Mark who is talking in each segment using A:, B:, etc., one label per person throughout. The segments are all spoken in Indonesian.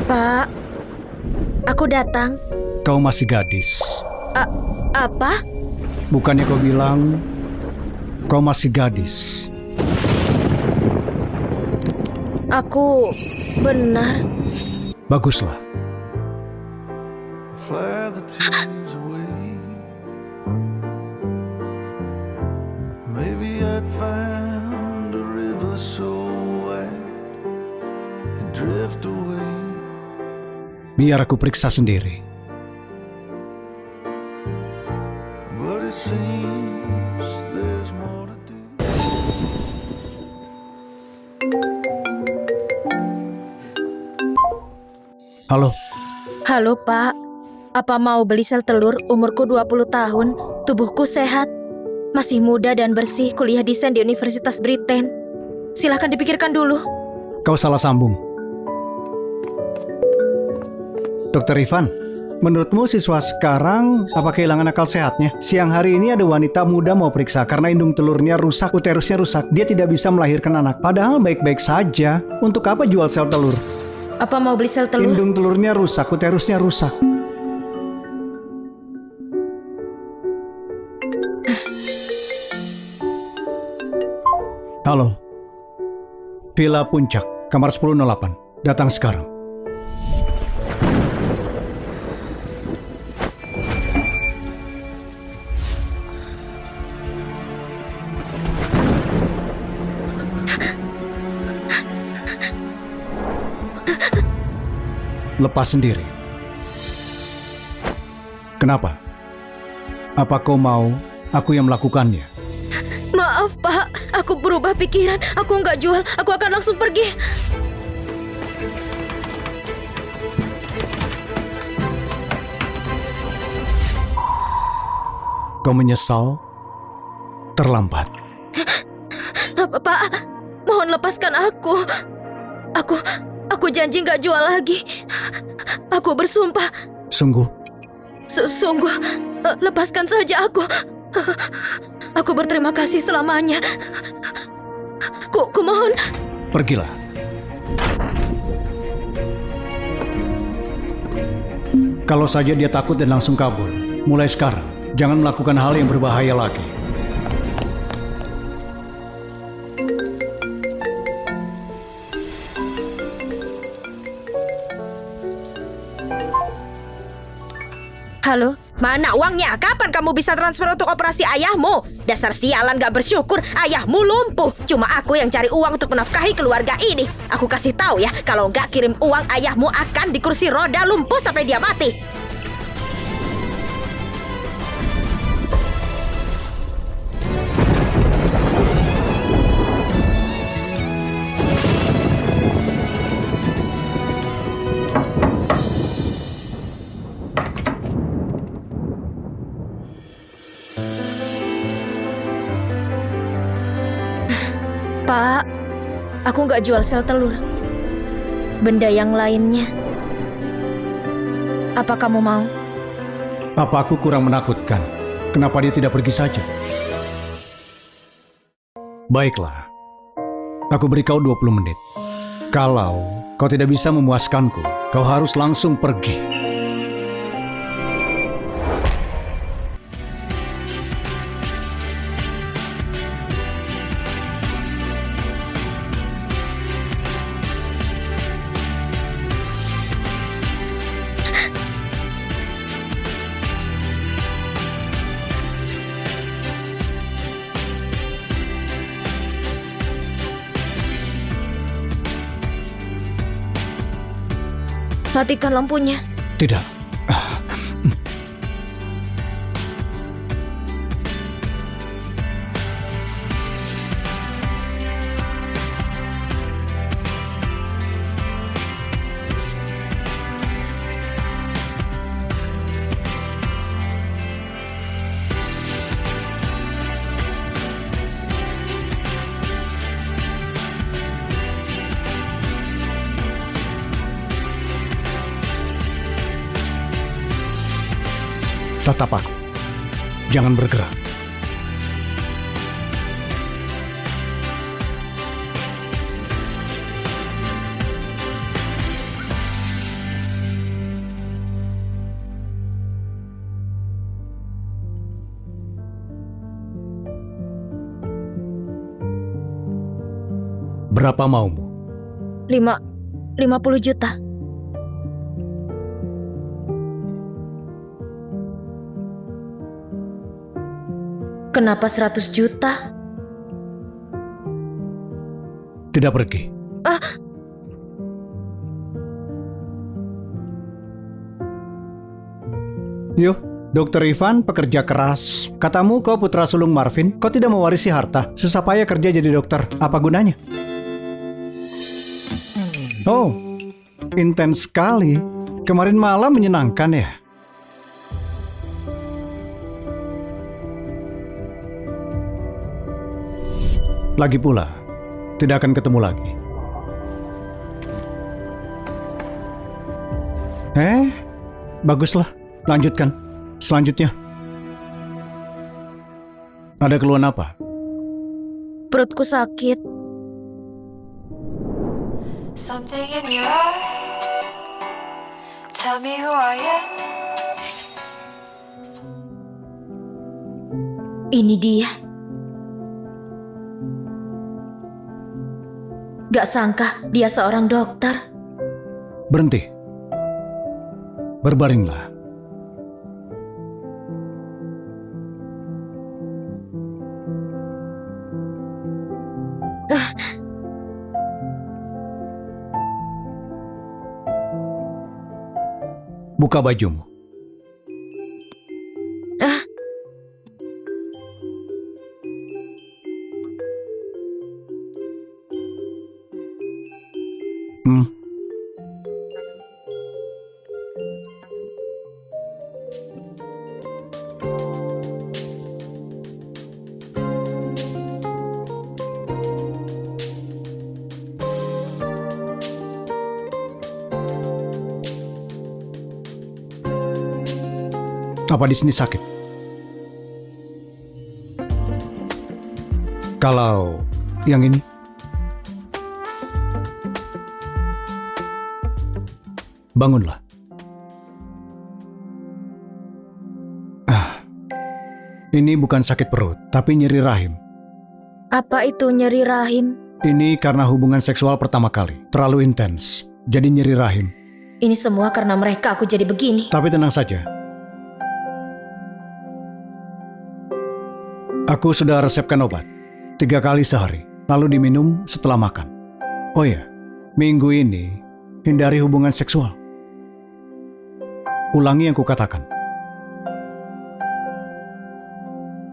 A: Pak, aku datang.
B: Kau masih gadis.
A: Apa?
B: Bukannya kau bilang kau masih gadis?
A: Aku benar.
B: Baguslah.
C: Fly the tears away. Maybe I'd find a river so wide and drift away.
B: Biar aku periksa sendiri.
C: But it seems there's more to do.
B: Halo,
A: Halo, Pak. Apa mau beli sel telur? Umurku 20 tahun, tubuhku sehat, masih muda dan bersih, kuliah desain di Universitas Britain. Silahkan dipikirkan dulu.
B: kau salah sambung. Dokter Ivan, menurutmu siswa sekarang apa kehilangan akal sehatnya? Siang hari ini ada wanita muda mau periksa karena indung telurnya rusak, uterusnya rusak. Dia tidak bisa melahirkan anak. Padahal baik-baik saja. Untuk apa jual sel telur?
A: Apa mau beli sel telur?
B: Indung telurnya rusak, uterusnya rusak. Halo. Villa Puncak, kamar 1008. Datang sekarang. Lepas sendiri. Kenapa? Apa kau mau aku yang melakukannya?
A: Maaf, Pak. Aku berubah pikiran. Aku nggak jual. Aku akan langsung pergi.
B: Kau menyesal? Terlambat.
A: Pak, mohon lepaskan aku. Aku janji nggak jual lagi. Aku bersumpah.
B: Sungguh?
A: Sungguh, lepaskan saja aku. Aku berterima kasih selamanya. Kumohon.
B: Pergilah. Kalau saja dia takut dan langsung kabur. Mulai sekarang, jangan melakukan hal yang berbahaya lagi.
A: Halo,
D: Mana uangnya? Kapan kamu bisa transfer untuk operasi ayahmu? Dasar sialan gak bersyukur, ayahmu lumpuh. Cuma aku yang cari uang untuk menafkahi keluarga ini. Aku kasih tahu ya, kalau gak kirim uang, ayahmu akan di kursi roda lumpuh sampai dia mati.
A: Pak. Aku nggak jual sel telur. Benda yang lainnya. Apa kamu mau?
B: Apa aku kurang menakutkan? Kenapa dia tidak pergi saja? Baiklah. Aku beri kau 20 menit. Kalau kau tidak bisa memuaskanku, kau harus langsung pergi.
A: Matikan lampunya.
B: Tidak. Tatap aku. Jangan bergerak. Berapa maumu?
A: 50 juta. Kenapa 100 juta?
B: Tidak pergi. Yuk, Dokter Ivan pekerja keras. Katamu kau putra sulung Marvin, kau tidak mewarisi harta. Susah payah kerja jadi dokter. Apa gunanya? Oh, intens sekali. Kemarin malam menyenangkan ya? Lagi pula, tidak akan ketemu lagi. Baguslah. Lanjutkan. Selanjutnya. Ada keluhan apa?
A: Perutku sakit.
E: Something in your eyes. Tell me who I am.
A: Ini dia. Gak sangka dia seorang dokter.
B: Berhenti. Berbaringlah. Buka bajumu. Apa di sini sakit? Kalau yang ini? Bangunlah. Ini bukan sakit perut, tapi nyeri rahim.
A: Apa itu nyeri rahim?
B: Ini karena hubungan seksual pertama kali. Terlalu intens, jadi nyeri rahim.
A: Ini semua karena mereka aku jadi begini.
B: Tapi tenang saja. Aku sudah resepkan obat 3 kali sehari, lalu diminum setelah makan. Oh ya, minggu ini hindari hubungan seksual. Ulangi yang kukatakan.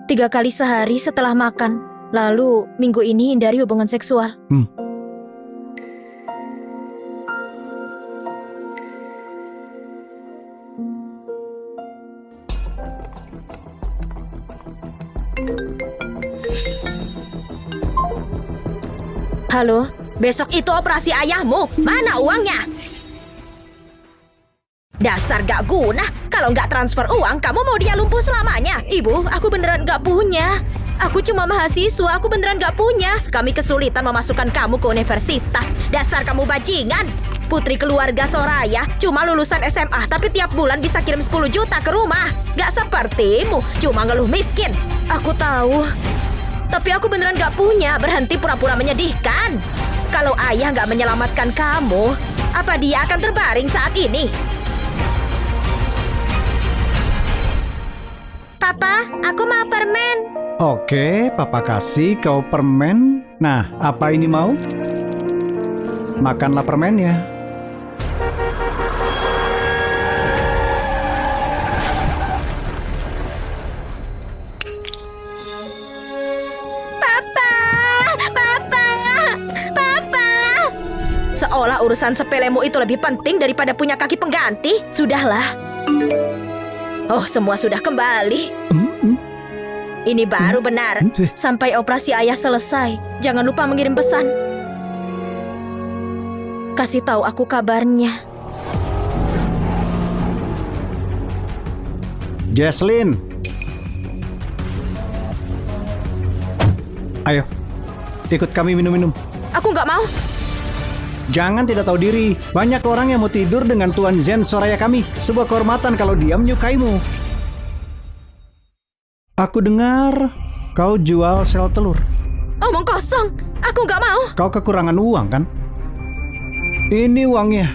A: 3 kali sehari setelah makan. Lalu minggu ini hindari hubungan seksual. Halo?
D: Besok itu operasi ayahmu. Mana uangnya?
A: Dasar gak guna. Kalau gak transfer uang, kamu mau dia lumpuh selamanya.
D: Ibu,
A: Aku beneran gak punya. Aku cuma mahasiswa, aku beneran gak punya. Kami kesulitan memasukkan kamu ke universitas. Dasar kamu bajingan. Putri keluarga Soraya.
D: cuma lulusan SMA, tapi tiap bulan
A: Bisa kirim 10 juta ke rumah. Gak sepertimu, cuma ngeluh miskin. Aku tahu. Tapi aku beneran gak punya. Berhenti pura-pura menyedihkan. Kalau ayah gak menyelamatkan kamu,
D: apa dia akan terbaring saat ini?
A: Papa, aku mau permen.
B: Oke, Papa kasih kau permen. Nah, apa ini mau? Makanlah permennya.
A: Seolah urusan sepelemu itu lebih penting
D: Daripada punya kaki pengganti.
A: Sudahlah. Oh, semua sudah kembali. Ini baru benar. Sampai operasi ayah selesai, jangan lupa mengirim pesan. Kasih tahu aku kabarnya.
B: Jesslyn. Ayo, ikut kami minum-minum.
A: Aku nggak mau.
B: Jangan tidak tahu diri. Banyak orang yang mau tidur dengan Tuan Zen Soraya kami. Sebuah kehormatan kalau dia menyukaimu. Aku dengar kau jual sel telur.
A: Omong kosong. Aku nggak mau.
B: Kau kekurangan uang kan? Ini uangnya.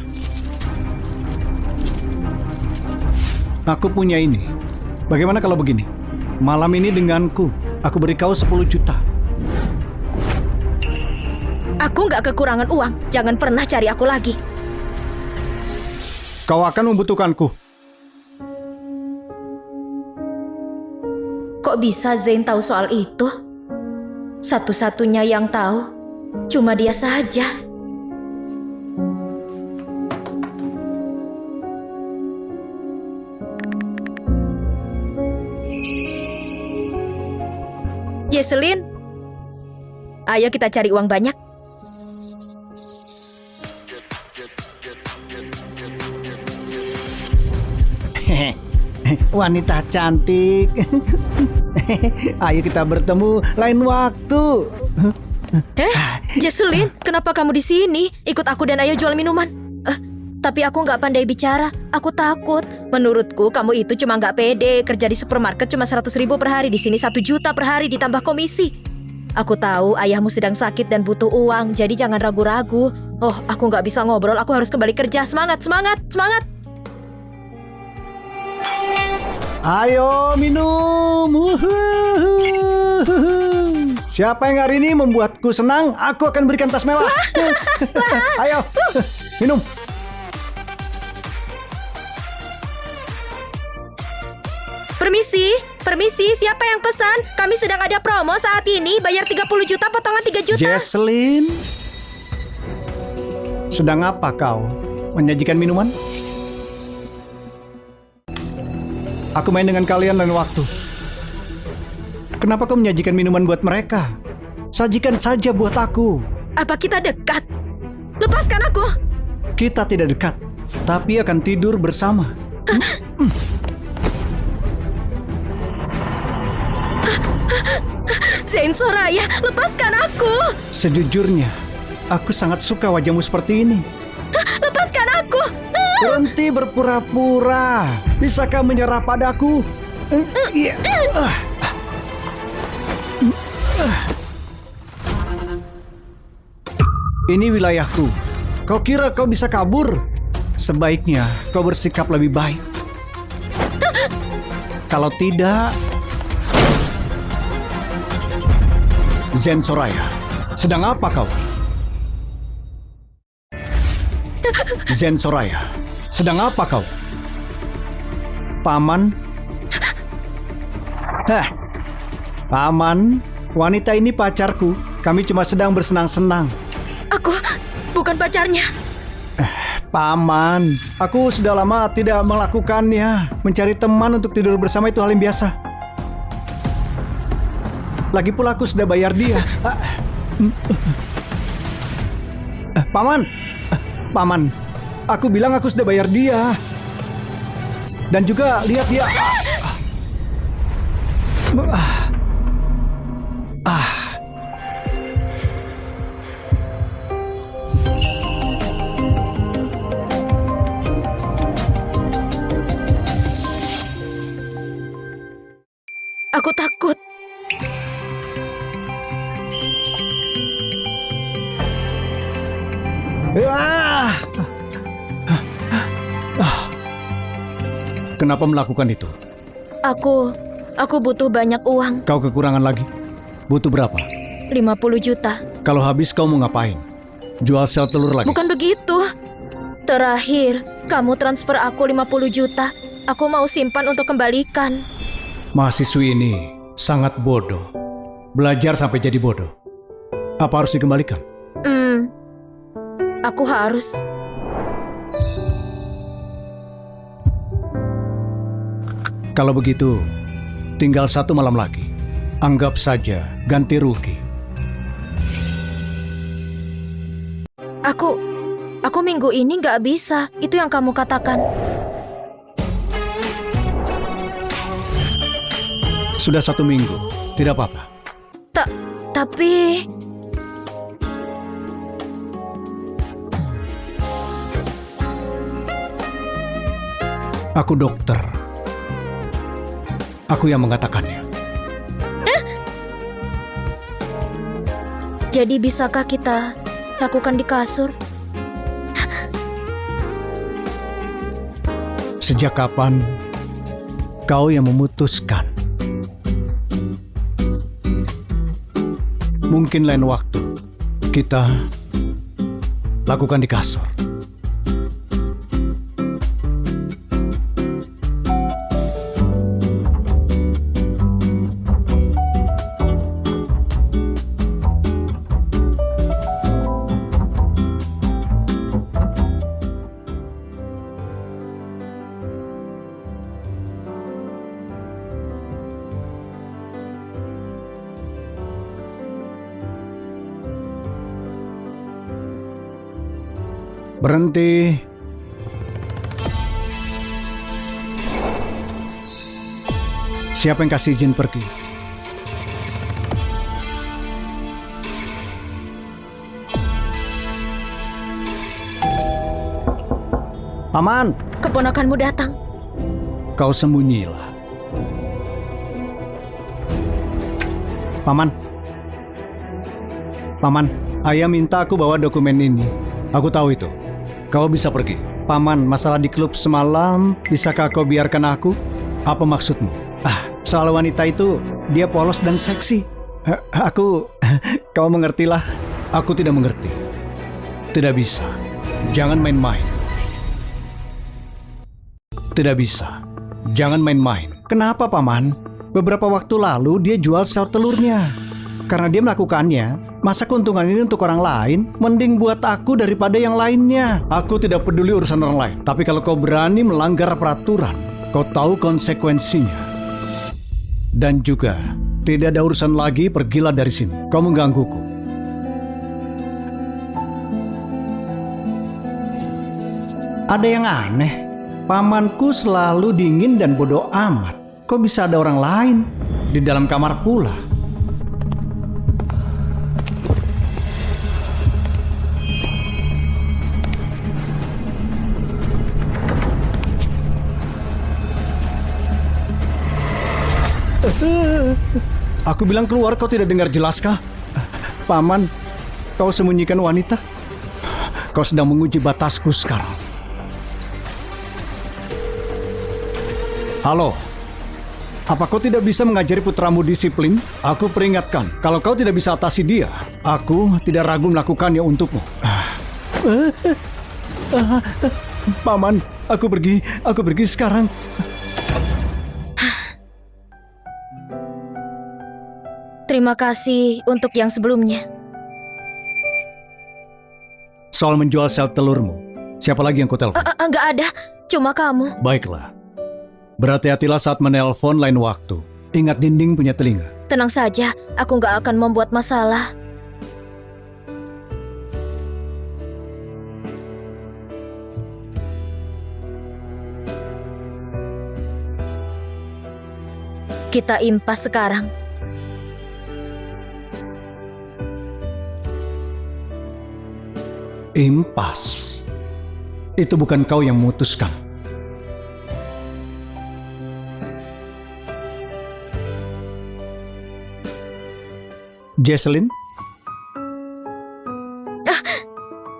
B: Aku punya ini. Bagaimana kalau begini? Malam ini denganku, aku beri kau 10 juta.
A: Aku nggak kekurangan uang. Jangan pernah cari aku lagi.
B: Kau akan membutuhkanku.
A: Kok bisa Zain tahu soal itu? Satu-satunya yang tahu cuma dia saja. Jesselyn, ayo kita cari uang banyak.
B: Wanita cantik. Ayo kita bertemu lain waktu.
A: Jesselyn, kenapa kamu di sini? Ikut aku dan ayo jual minuman. Tapi aku nggak pandai bicara. Aku takut. Menurutku kamu itu cuma nggak pede. Kerja di supermarket cuma 100.000 per hari. Di sini 1 juta per hari ditambah komisi. Aku tahu ayahmu sedang sakit dan butuh uang. Jadi jangan ragu-ragu. Oh, aku nggak bisa ngobrol. Aku harus kembali kerja. Semangat, semangat, semangat.
B: Ayo minum. Siapa yang hari ini membuatku senang, aku akan berikan tas mewah. Ayo, minum.
A: Permisi, permisi, siapa yang pesan? Kami sedang ada promo saat ini. Bayar 30 juta, potongan 3 juta.
B: Jesselyn, sedang apa kau? Menyajikan minuman? Aku main dengan kalian lain waktu. Kenapa kau menyajikan minuman buat mereka? Sajikan saja buat aku.
A: Apa kita dekat? Lepaskan aku.
B: Kita tidak dekat, tapi akan tidur bersama.
A: Zain Soraya, lepaskan aku.
B: Sejujurnya, aku sangat suka wajahmu seperti ini.
A: Lepaskan aku.
B: Berhenti berpura-pura. Bisakah menyerah padaku? Iya. Ini wilayahku. Kau kira kau bisa kabur? Sebaiknya kau bersikap lebih baik. Kalau tidak... Zain Soraya, sedang apa kau? Zain Soraya, sedang apa kau? Paman? Hah, Paman, wanita ini pacarku. Kami cuma sedang bersenang-senang.
A: Aku bukan pacarnya.
B: Paman, aku sudah lama tidak melakukannya. Mencari teman untuk tidur bersama itu hal yang biasa. Lagi pula aku sudah bayar dia. Paman, Paman, aku bilang aku sudah bayar dia. Dan juga lihat dia.
A: Aku takut.
B: Kenapa melakukan itu?
A: Aku butuh banyak uang.
B: Kau kekurangan lagi? Butuh berapa?
A: 50 juta.
B: Kalau habis kau mau ngapain? Jual sel telur lagi?
A: Bukan begitu. Terakhir, kamu transfer aku 50 juta. Aku mau simpan untuk kembalikan.
B: Mahasiswi ini sangat bodoh. Belajar sampai jadi bodoh. Apa harus dikembalikan?
A: Aku harus.
B: Kalau begitu, tinggal 1 malam lagi. Anggap saja ganti rugi.
A: Aku minggu ini nggak bisa. Itu yang kamu katakan.
B: Sudah 1 minggu, tidak apa-apa.
A: Tapi...
B: Aku dokter. Aku yang mengatakannya.
A: Jadi bisakah kita lakukan di kasur?
B: Sejak kapan kau yang memutuskan? Mungkin lain waktu kita lakukan di kasur. Berhenti. Siapa yang kasih izin pergi? Paman,
A: Keponakanmu datang.
B: kau sembunyilah. Paman. Paman, ayah minta aku bawa dokumen ini. Aku tahu itu. Kau bisa pergi. Paman, masalah di klub semalam, bisakah kau biarkan aku? Apa maksudmu? Soal wanita itu, dia polos dan seksi. Kau mengertilah. Aku tidak mengerti. Tidak bisa. Jangan main-main. Tidak bisa. Jangan main-main. Kenapa, Paman? Beberapa waktu lalu dia jual sel telurnya. Karena dia melakukannya, masa keuntungan ini untuk orang lain? Mending buat aku daripada yang lainnya. Aku tidak peduli urusan orang lain. Tapi kalau kau berani melanggar peraturan, kau tahu konsekuensinya. Dan juga, tidak ada urusan lagi, pergilah dari sini. Kau menggangguku. Ada yang aneh. Pamanku selalu dingin dan bodoh amat. Kok bisa ada orang lain di dalam kamar pula? Aku bilang keluar, kau tidak dengar jelaskah? Paman, kau sembunyikan wanita. Kau sedang menguji batasku sekarang. Halo, apa kau tidak bisa mengajari putramu disiplin? Aku peringatkan, kalau kau tidak bisa atasi dia, aku tidak ragu melakukannya untukmu. Paman, aku pergi sekarang.
A: Terima kasih untuk yang sebelumnya.
B: Soal menjual sel telurmu, siapa lagi yang kau telepon?
A: Enggak ada, cuma kamu.
B: Baiklah. Berhati-hatilah saat menelpon lain waktu. Ingat, dinding punya telinga.
A: Tenang saja, aku nggak akan membuat masalah. Kita impas sekarang.
B: Impas. Itu bukan kau yang memutuskan. Jesselyn?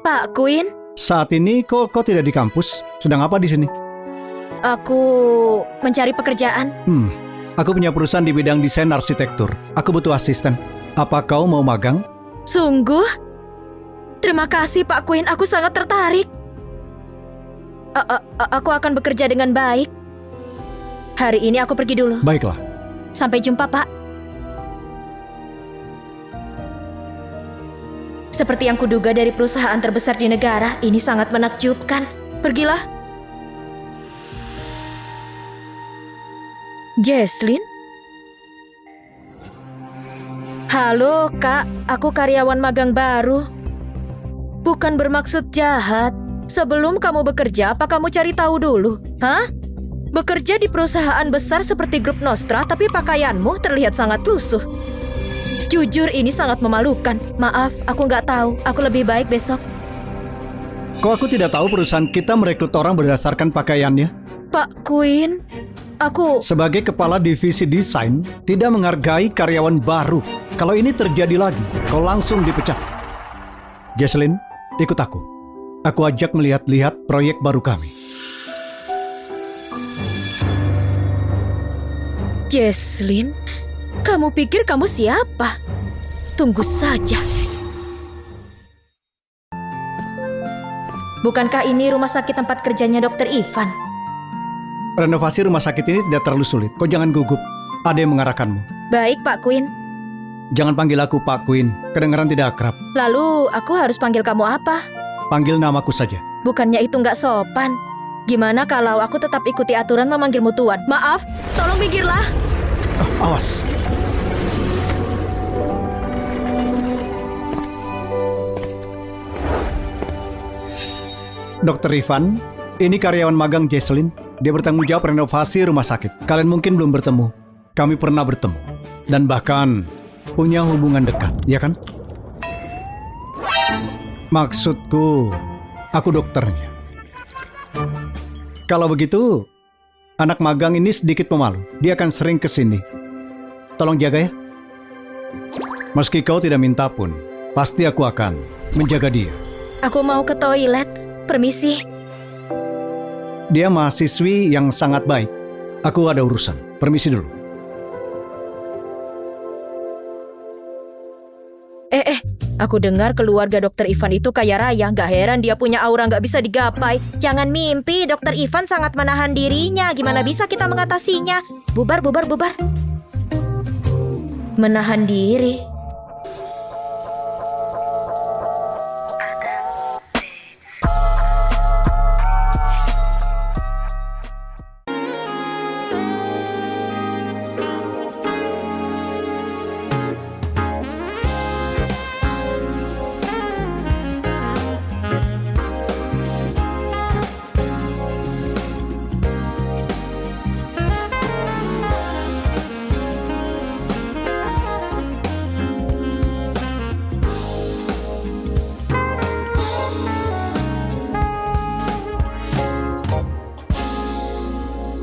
A: Pak Quinn,
B: Saat ini kau tidak di kampus. Sedang apa di sini?
A: aku mencari pekerjaan.
B: Aku punya perusahaan di bidang desain arsitektur. Aku butuh asisten. Apa kau mau magang?
A: Sungguh? Terima kasih Pak Quinn, aku sangat tertarik. Aku akan bekerja dengan baik. Hari ini aku pergi dulu.
B: Baiklah.
A: Sampai jumpa, Pak. Seperti yang kuduga dari perusahaan terbesar di negara, ini sangat menakjubkan. Pergilah. Jesslyn? Halo, Kak. Aku karyawan magang baru. Bukan bermaksud jahat. Sebelum kamu bekerja, apa kamu cari tahu dulu? Hah? Bekerja di perusahaan besar seperti Grup Nostra, tapi pakaianmu terlihat sangat lusuh. Jujur, ini sangat memalukan. Maaf, aku nggak tahu. Aku lebih baik besok.
B: Kok aku tidak tahu perusahaan kita merekrut orang berdasarkan pakaiannya?
A: Pak Quinn, Aku...
B: Sebagai kepala divisi desain, tidak menghargai karyawan baru. Kalau ini terjadi lagi, kau langsung dipecat. Jesselyn, ikut aku. Aku ajak melihat-lihat proyek baru kami.
A: Jesselyn, kamu pikir kamu siapa? Tunggu saja. Bukankah ini rumah sakit tempat kerjanya Dr. Ivan?
B: Renovasi rumah sakit ini tidak terlalu sulit. Kau jangan gugup. Ada yang mengarahkanmu.
A: Baik, Pak Quinn.
B: Jangan panggil aku Pak Quinn. Kedengaran tidak akrab.
A: Lalu aku harus panggil kamu apa?
B: Panggil namaku saja.
A: Bukannya itu nggak sopan. Gimana kalau aku tetap ikuti aturan memanggilmu Tuan? Maaf, tolong minggirlah.
B: Awas. Dr. Ivan, ini karyawan magang Jesselyn. Dia bertanggung jawab renovasi rumah sakit. Kalian mungkin belum bertemu. Kami pernah bertemu. Dan bahkan punya hubungan dekat, ya kan? Maksudku, aku dokternya. Kalau begitu, anak magang ini sedikit pemalu. Dia akan sering ke sini. Tolong jaga ya. Meski kau tidak minta pun, pasti aku akan menjaga dia.
A: Aku mau ke toilet. Permisi.
B: Dia mahasiswi yang sangat baik. Aku ada urusan. Permisi dulu.
A: Aku dengar keluarga Dr. Ivan itu kaya raya. Gak heran dia punya aura gak bisa digapai. Jangan mimpi, Dr. Ivan sangat menahan dirinya. Gimana bisa kita mengatasinya? Bubar. Menahan diri.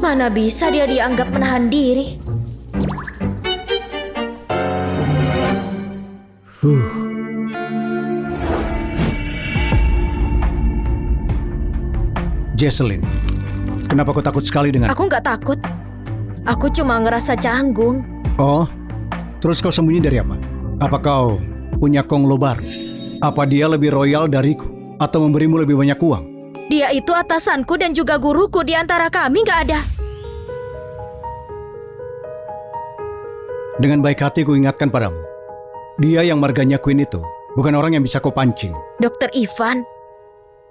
A: Mana bisa dia dianggap menahan diri?
B: Jesselyn, kenapa kau takut sekali dengan...
A: Aku nggak takut. Aku cuma ngerasa canggung.
B: Oh, terus kau sembunyi dari apa? Apa kau punya konglo baru? Apa dia lebih royal dariku? Atau memberimu lebih banyak uang?
A: Dia itu atasanku dan juga guruku. Di antara kami nggak ada.
B: Dengan baik hati ku ingatkan padamu. Dia yang marganya Queen itu bukan orang yang bisa kau pancing.
A: Dr. Ivan,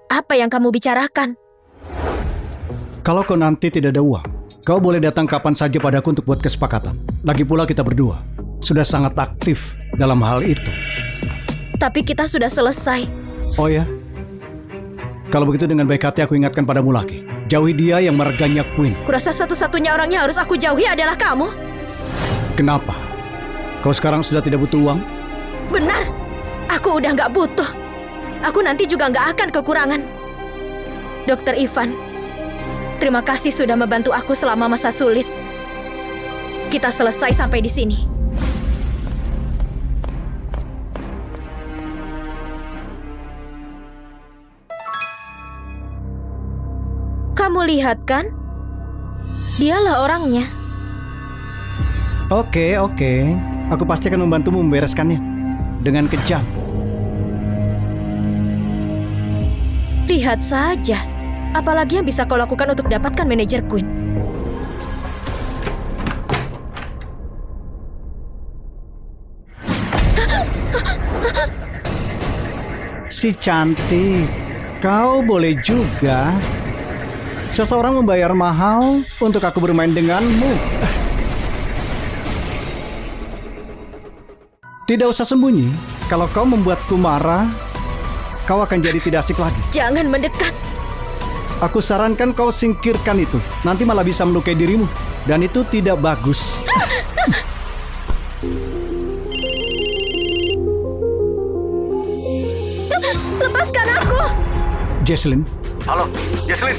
A: apa yang kamu bicarakan?
B: Kalau kau nanti tidak ada uang, kau boleh datang kapan saja padaku untuk buat kesepakatan. Lagi pula kita berdua sudah sangat aktif dalam hal itu.
A: Tapi kita sudah selesai.
B: Oh ya? Kalau begitu dengan baik hati aku ingatkan padamu lagi. Jauhi dia yang marganya Queen.
A: Kurasa satu-satunya orang yang harus aku jauhi adalah kamu.
B: Kenapa? Kau sekarang sudah tidak butuh uang?
A: Benar, aku udah nggak butuh. Aku nanti juga nggak akan kekurangan. Dr. Ivan, terima kasih sudah membantu aku selama masa sulit. Kita selesai sampai di sini. Kamu lihat kan? Dialah orangnya.
B: Oke. Aku pasti akan membantumu membereskannya. Dengan kejam.
A: Lihat saja. Apalagi yang bisa kau lakukan untuk dapatkan manajer Queen?
B: Si cantik, kau boleh juga. Seseorang membayar mahal untuk aku bermain denganmu. Tidak usah sembunyi. Kalau kau membuatku marah, kau akan jadi tidak asik lagi.
A: Jangan mendekat.
B: Aku sarankan kau singkirkan itu. Nanti malah bisa melukai dirimu. Dan itu tidak bagus.
A: Lepaskan aku.
B: Jesselyn.
F: Halo, Jesselyn.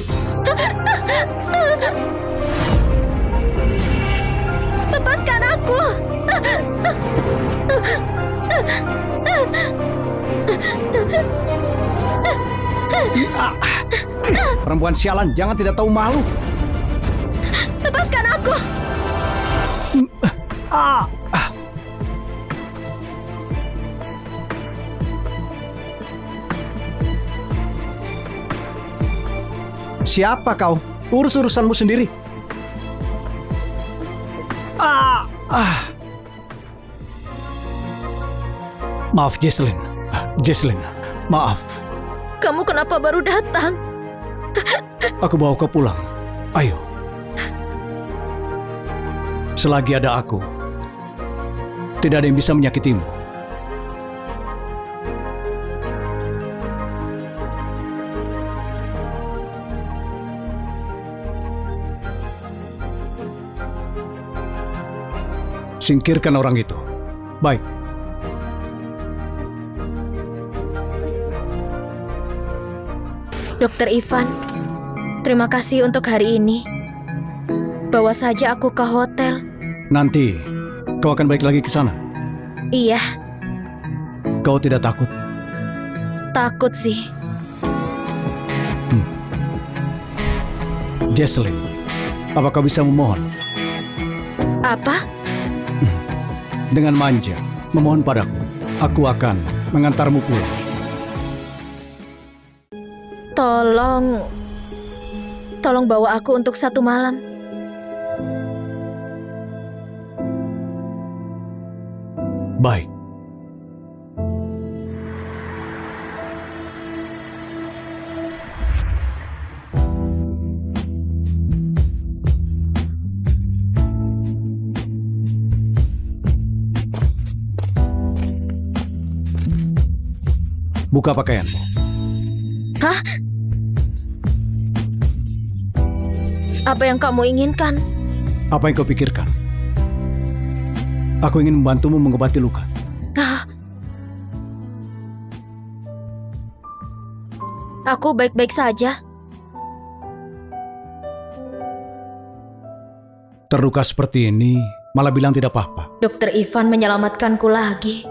A: aku.
B: Perempuan sialan, jangan tidak tahu malu.
A: Lepaskan aku.
B: Ah! Siapa kau? Urus urusanmu sendiri. Maaf, Jesslyn. Jesslyn, maaf.
A: Kamu kenapa baru datang?
B: Aku bawa kau pulang. Ayo. Selagi ada aku, tidak ada yang bisa menyakitimu. Singkirkan orang itu. Baik.
A: Dokter Ivan, terima kasih untuk hari ini. Bawa saja aku ke hotel.
B: Nanti, kau akan balik lagi ke sana.
A: Iya,
B: Kau tidak takut?
A: takut sih.
B: Jesslyn, apa kau bisa memohon?
A: Apa?
B: Dengan manja, memohon padaku. Aku akan mengantarmu pulang.
A: Tolong bawa aku untuk 1 malam.
B: Baik. Buka pakaianmu.
A: Hah? Apa yang kamu inginkan?
B: Apa yang kau pikirkan? Aku ingin membantumu mengobati luka.
A: Ah. Aku baik-baik saja.
B: Terluka seperti ini, malah bilang tidak apa-apa.
A: Dokter Ivan menyelamatkanku lagi.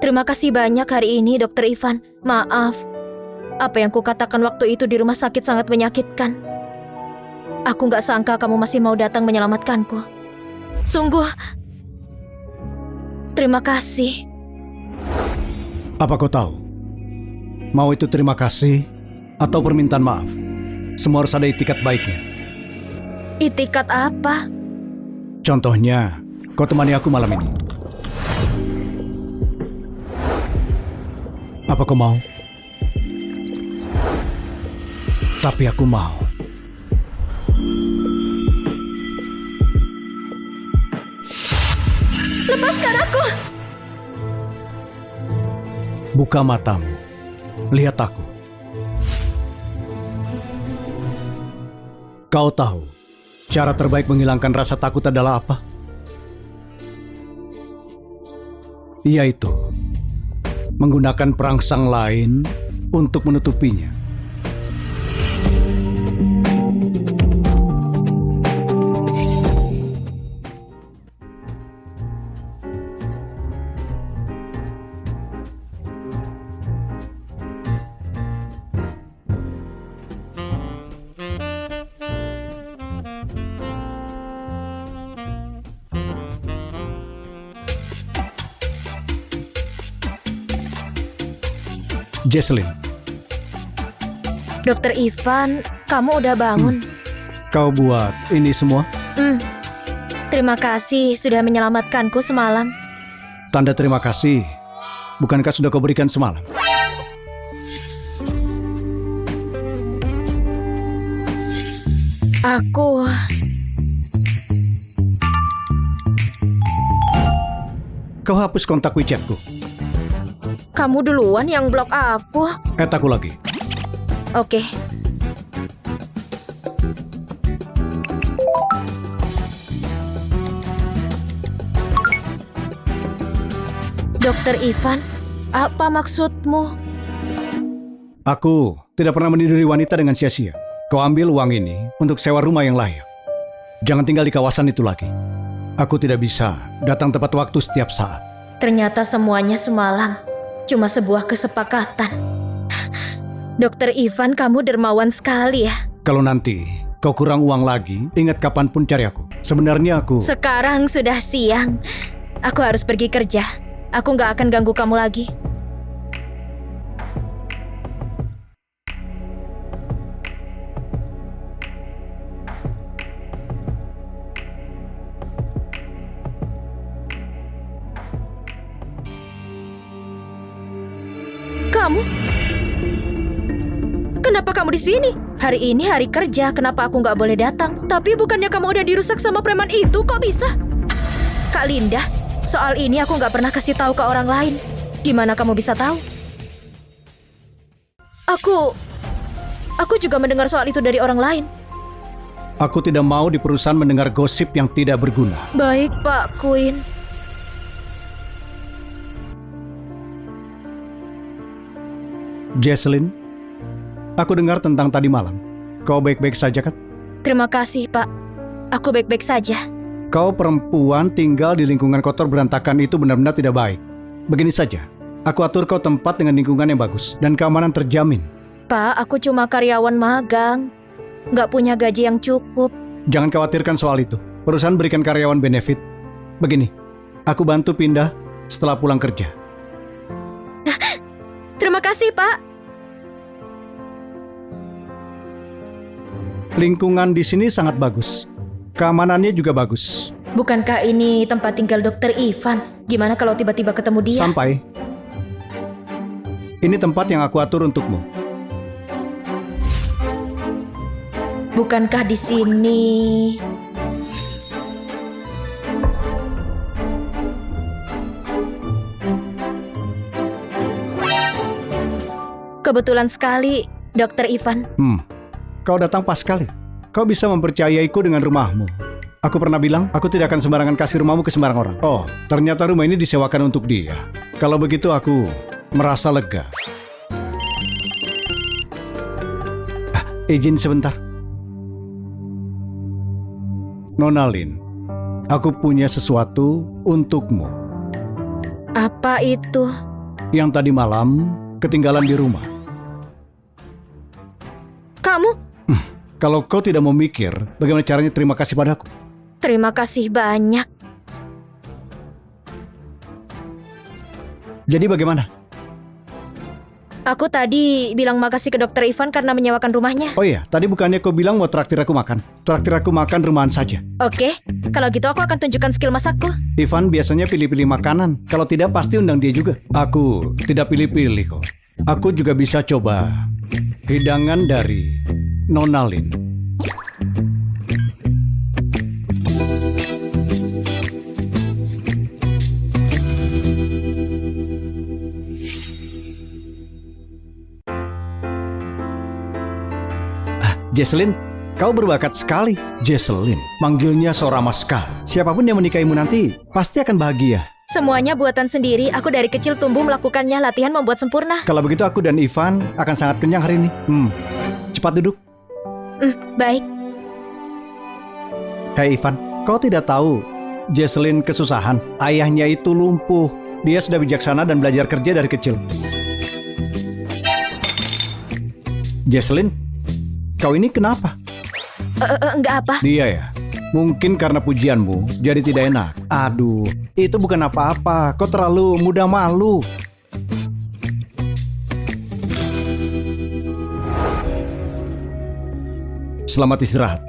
A: Terima kasih banyak hari ini, Dokter Ivan. Maaf, apa yang kukatakan waktu itu di rumah sakit sangat menyakitkan. Aku gak sangka kamu masih mau datang menyelamatkanku. Sungguh, terima kasih.
B: Apa kau tahu? Mau itu terima kasih atau permintaan maaf, semua harus ada itikat baiknya.
A: Itikat apa?
B: Contohnya, kau temani aku malam ini. Apa kau mau? Tapi aku mau.
A: Lepaskan aku!
B: Buka matamu. Lihat aku. Kau tahu cara terbaik menghilangkan rasa takut adalah apa? Yaitu menggunakan perangsang lain untuk menutupinya. Jesslyn,
A: Dokter Ivan, kamu udah bangun?
B: kau buat ini semua?
A: Terima kasih sudah menyelamatkanku semalam.
B: Tanda terima kasih, bukankah sudah kau berikan semalam? Kau hapus kontak WeChat-ku.
A: Kamu duluan yang blok aku.
B: Add aku lagi.
A: Oke. Dokter Ivan, apa maksudmu?
B: Aku tidak pernah meniduri wanita dengan sia-sia. Kau ambil uang ini untuk sewa rumah yang layak. Jangan tinggal di kawasan itu lagi. Aku tidak bisa datang tepat waktu setiap saat.
A: Ternyata semuanya semalam cuma sebuah kesepakatan. Dokter Ivan, kamu dermawan sekali ya.
B: Kalau nanti kau kurang uang lagi, ingat kapanpun cari aku. Sebenarnya aku...
A: Sekarang sudah siang. Aku harus pergi kerja. Aku nggak akan ganggu kamu lagi. Kamu? Kenapa kamu di sini? Hari ini hari kerja, kenapa aku nggak boleh datang? Tapi bukannya kamu udah dirusak sama preman itu, kok bisa? Kak Linda, soal ini aku nggak pernah kasih tahu ke orang lain. Gimana kamu bisa tahu? Aku juga mendengar soal itu dari orang lain.
B: Aku tidak mau di perusahaan mendengar gosip yang tidak berguna.
A: Baik, Pak Queen.
B: Jesselyn, aku dengar tentang tadi malam. Kau baik-baik saja kan?
A: Terima kasih, Pak. Aku baik-baik saja.
B: Kau perempuan tinggal di lingkungan kotor berantakan itu benar-benar tidak baik. Begini saja, aku atur kau tempat dengan lingkungan yang bagus dan keamanan terjamin.
A: Pak, aku cuma karyawan magang. Nggak punya gaji yang cukup.
B: Jangan khawatirkan soal itu. Perusahaan berikan karyawan benefit. Begini, aku bantu pindah setelah pulang kerja.
A: Terima kasih, Pak.
B: Lingkungan di sini sangat bagus. Keamanannya juga bagus.
A: Bukankah ini tempat tinggal Dokter Ivan? Gimana kalau tiba-tiba ketemu dia?
B: Sampai. Ini tempat yang aku atur untukmu.
A: Bukankah di sini? Kebetulan sekali, Dokter Ivan.
B: Kau datang pas sekali. Kau bisa mempercayaiku dengan rumahmu. Aku pernah bilang, aku tidak akan sembarangan kasih rumahmu ke sembarang orang. Oh, ternyata rumah ini disewakan untuk dia. Kalau begitu aku merasa lega. Izin sebentar. Nona Lin, aku punya sesuatu untukmu.
A: Apa itu?
B: Yang tadi malam ketinggalan di rumah.
A: Kamu?
B: Kalau kau tidak mau mikir, bagaimana caranya terima kasih padaku?
A: Terima kasih banyak.
B: Jadi bagaimana?
A: Aku tadi bilang makasih ke Dokter Ivan karena menyewakan rumahnya.
B: Oh iya, tadi bukannya kau bilang mau traktir aku makan? Traktir aku makan rumahan saja.
A: Oke, kalau gitu aku akan tunjukkan skill masakku.
B: Ivan biasanya pilih-pilih makanan. Kalau tidak pasti undang dia juga. Aku tidak pilih-pilih kok. Aku juga bisa coba hidangan dari Nona Lin. Jesselyn, kau berbakat sekali. Jesselyn, manggilnya so ramah sekali. Siapapun yang menikahimu nanti pasti akan bahagia.
A: Semuanya buatan sendiri. Aku dari kecil tumbuh melakukannya. Latihan membuat sempurna.
B: Kalau begitu aku dan Ivan akan sangat kenyang hari ini. Cepat duduk.
A: Baik.
B: Hei Ivan, kau tidak tahu Jesselyn kesusahan. Ayahnya itu lumpuh. Dia sudah bijaksana dan belajar kerja dari kecil. Jesselyn, kau ini kenapa?
A: Enggak apa.
B: Dia ya? Mungkin karena pujianmu jadi tidak enak. Aduh, itu bukan apa-apa. Kau terlalu mudah malu. Selamat istirahat.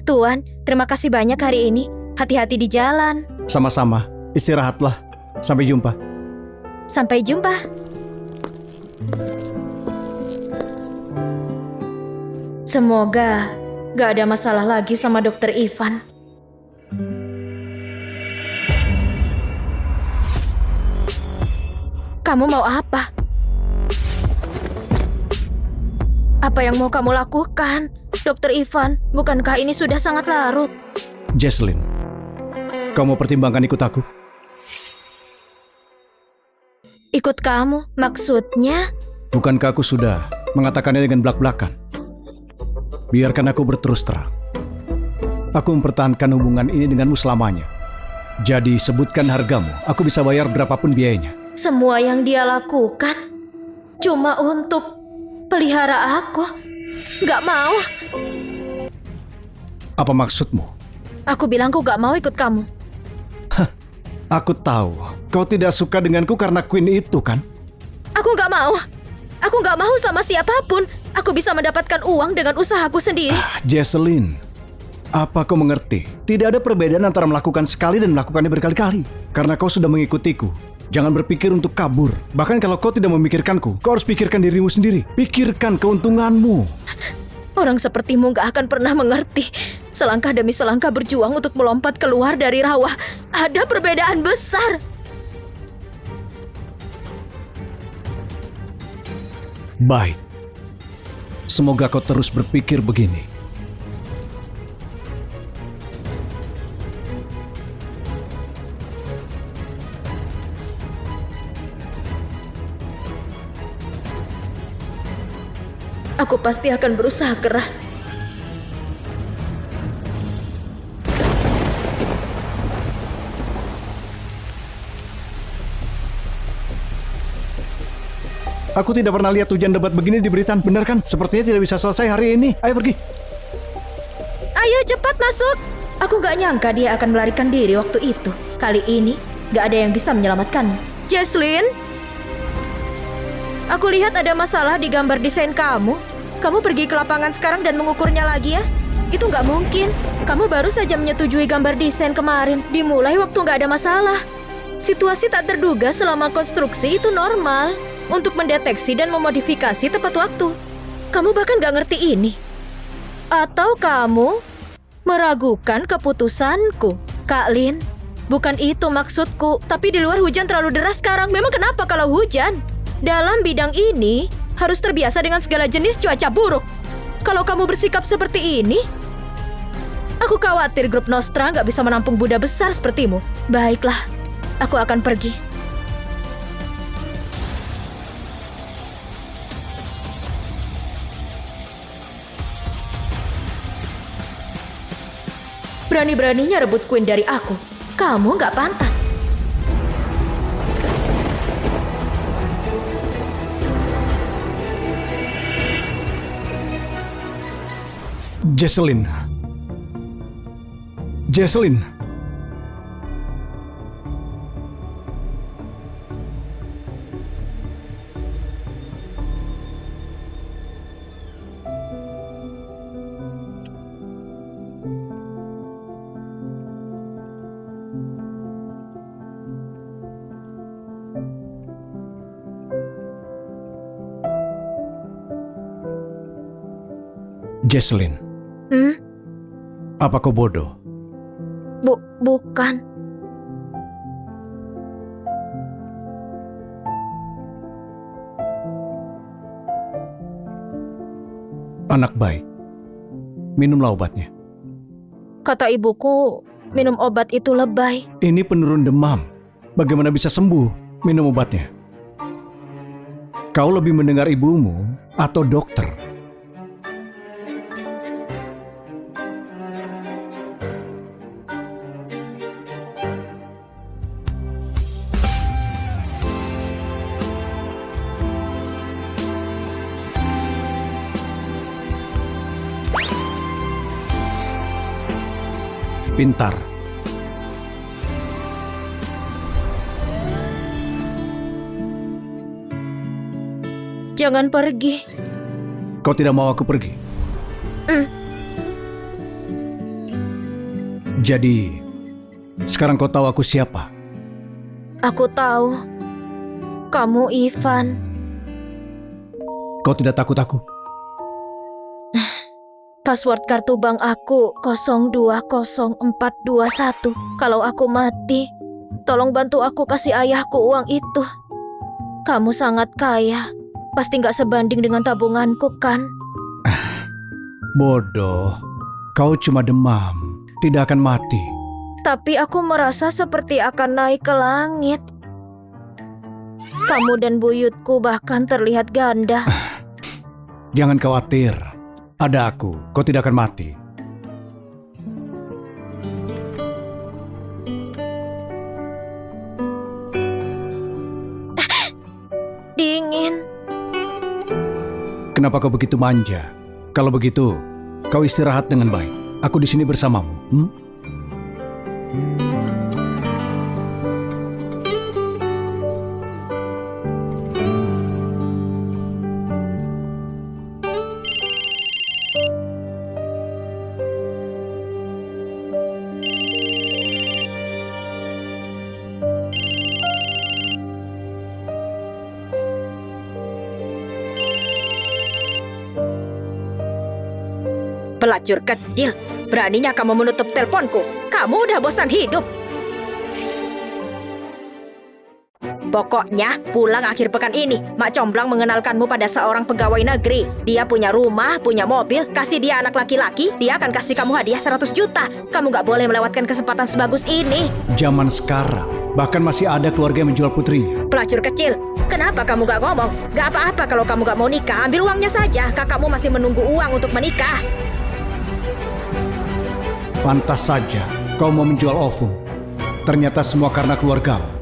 A: Tuan, terima kasih banyak hari ini. Hati-hati di jalan.
B: Sama-sama. Istirahatlah. Sampai jumpa.
A: Sampai jumpa. Semoga gak ada masalah lagi sama Dokter Ivan. Kamu mau apa? Apa yang mau kamu lakukan, Dokter Ivan? Bukankah ini sudah sangat larut?
B: Jesselyn, kau mau pertimbangkan ikut aku?
A: Ikut kamu? Maksudnya?
B: Bukankah aku sudah mengatakannya dengan belak-belakan? Biarkan aku berterus terang. Aku mempertahankan hubungan ini denganmu selamanya. Jadi sebutkan hargamu, aku bisa bayar berapapun biayanya.
A: Semua yang dia lakukan cuma untuk pelihara aku. Gak mau.
B: Apa maksudmu?
A: Aku bilang aku gak mau ikut kamu.
B: Aku tahu, kau tidak suka denganku karena Queen itu kan?
A: Aku gak mau. Aku gak mau sama siapapun. Aku bisa mendapatkan uang dengan usahaku sendiri.
B: Jesselyn, apa kau mengerti? Tidak ada perbedaan antara melakukan sekali dan melakukannya berkali-kali. Karena kau sudah mengikutiku. Jangan berpikir untuk kabur. Bahkan kalau kau tidak memikirkanku, kau harus pikirkan dirimu sendiri. Pikirkan keuntunganmu.
A: Orang sepertimu gak akan pernah mengerti. Selangkah demi selangkah berjuang untuk melompat keluar dari rawa. Ada perbedaan besar.
B: Baik. Semoga kau terus berpikir begini.
A: Aku pasti akan berusaha keras.
B: Aku tidak pernah lihat hujan lebat begini di Britain, benar kan? Sepertinya tidak bisa selesai hari ini. Ayo pergi.
A: Ayo cepat masuk. Aku gak nyangka dia akan melarikan diri waktu itu. Kali ini gak ada yang bisa menyelamatkanmu. Jesselyn, aku lihat ada masalah di gambar desain kamu. Kamu pergi ke lapangan sekarang dan mengukurnya lagi ya? Itu gak mungkin. Kamu baru saja menyetujui gambar desain kemarin. Dimulai waktu gak ada masalah. Situasi tak terduga selama konstruksi itu normal. Untuk mendeteksi dan memodifikasi tepat waktu. Kamu bahkan gak ngerti ini. Atau kamu meragukan keputusanku, Kak Lin? Bukan itu maksudku. Tapi di luar hujan terlalu deras sekarang. Memang kenapa kalau hujan? Dalam bidang ini harus terbiasa dengan segala jenis cuaca buruk. Kalau kamu bersikap seperti ini, aku khawatir grup Nostra gak bisa menampung Buddha besar sepertimu. Baiklah, aku akan pergi. Berani-beraninya rebut Queen dari aku. Kamu gak pantas.
B: Jesselyn. Jesselyn. Jesselyn. Apa kau bodoh?
A: Bukan.
B: Anak baik. Minumlah obatnya.
A: Kata ibuku, minum obat itu lebay.
B: Ini penurun demam. Bagaimana bisa sembuh? Minum obatnya. Kau lebih mendengar ibumu atau dokter? Pintar.
A: Jangan pergi.
B: Kau tidak mau aku pergi? Jadi, sekarang kau tahu aku siapa?
A: Aku tahu. Kamu Ivan.
B: Kau tidak takut aku?
A: Password kartu bank aku 020421. Kalau aku mati, tolong bantu aku kasih ayahku uang itu. Kamu sangat kaya. Pasti nggak sebanding dengan tabunganku kan?
B: Bodoh. Kau cuma demam. Tidak akan mati.
A: Tapi aku merasa seperti akan naik ke langit. Kamu dan buyutku bahkan terlihat ganda.
B: Jangan khawatir. Ada aku, kau tidak akan mati. Kenapa kau begitu manja? Kalau begitu, kau istirahat dengan baik. Aku di sini bersamamu.
D: Pelacur kecil, beraninya kamu menutup teleponku. Kamu udah bosan hidup. Pokoknya pulang akhir pekan ini. Mak Comblang mengenalkanmu pada seorang pegawai negeri. Dia punya rumah, punya mobil. Kasih dia anak laki-laki, dia akan kasih kamu hadiah 100 juta. Kamu gak boleh melewatkan kesempatan sebagus ini.
B: Zaman sekarang, bahkan masih ada keluarga yang menjual putrinya.
D: Pelacur kecil, kenapa kamu gak ngomong? Gak apa-apa kalau kamu gak mau nikah. Ambil uangnya saja. Kakakmu masih menunggu uang untuk menikah.
B: Pantas saja kau mau menjual ovum. Ternyata semua karena keluargamu.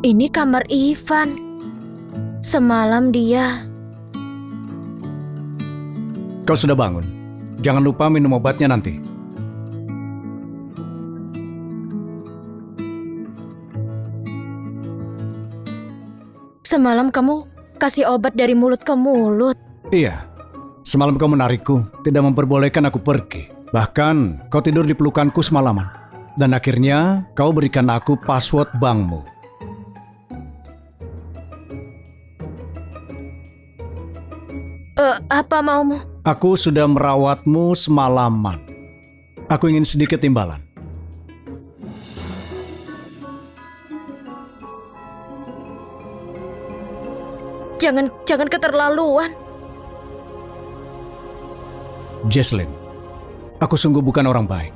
A: Ini kamar Ivan. Semalam dia...
B: Kau sudah bangun? Jangan lupa minum obatnya nanti.
A: Semalam kamu kasih obat dari mulut ke mulut.
B: Iya, semalam kau menarikku, tidak memperbolehkan aku pergi. Bahkan kau tidur di pelukanku semalaman. Dan akhirnya kau berikan aku password bankmu.
A: Apa maumu?
B: Aku sudah merawatmu semalaman. Aku ingin sedikit imbalan.
A: Jangan keterlaluan.
B: Jesslyn, aku sungguh bukan orang baik.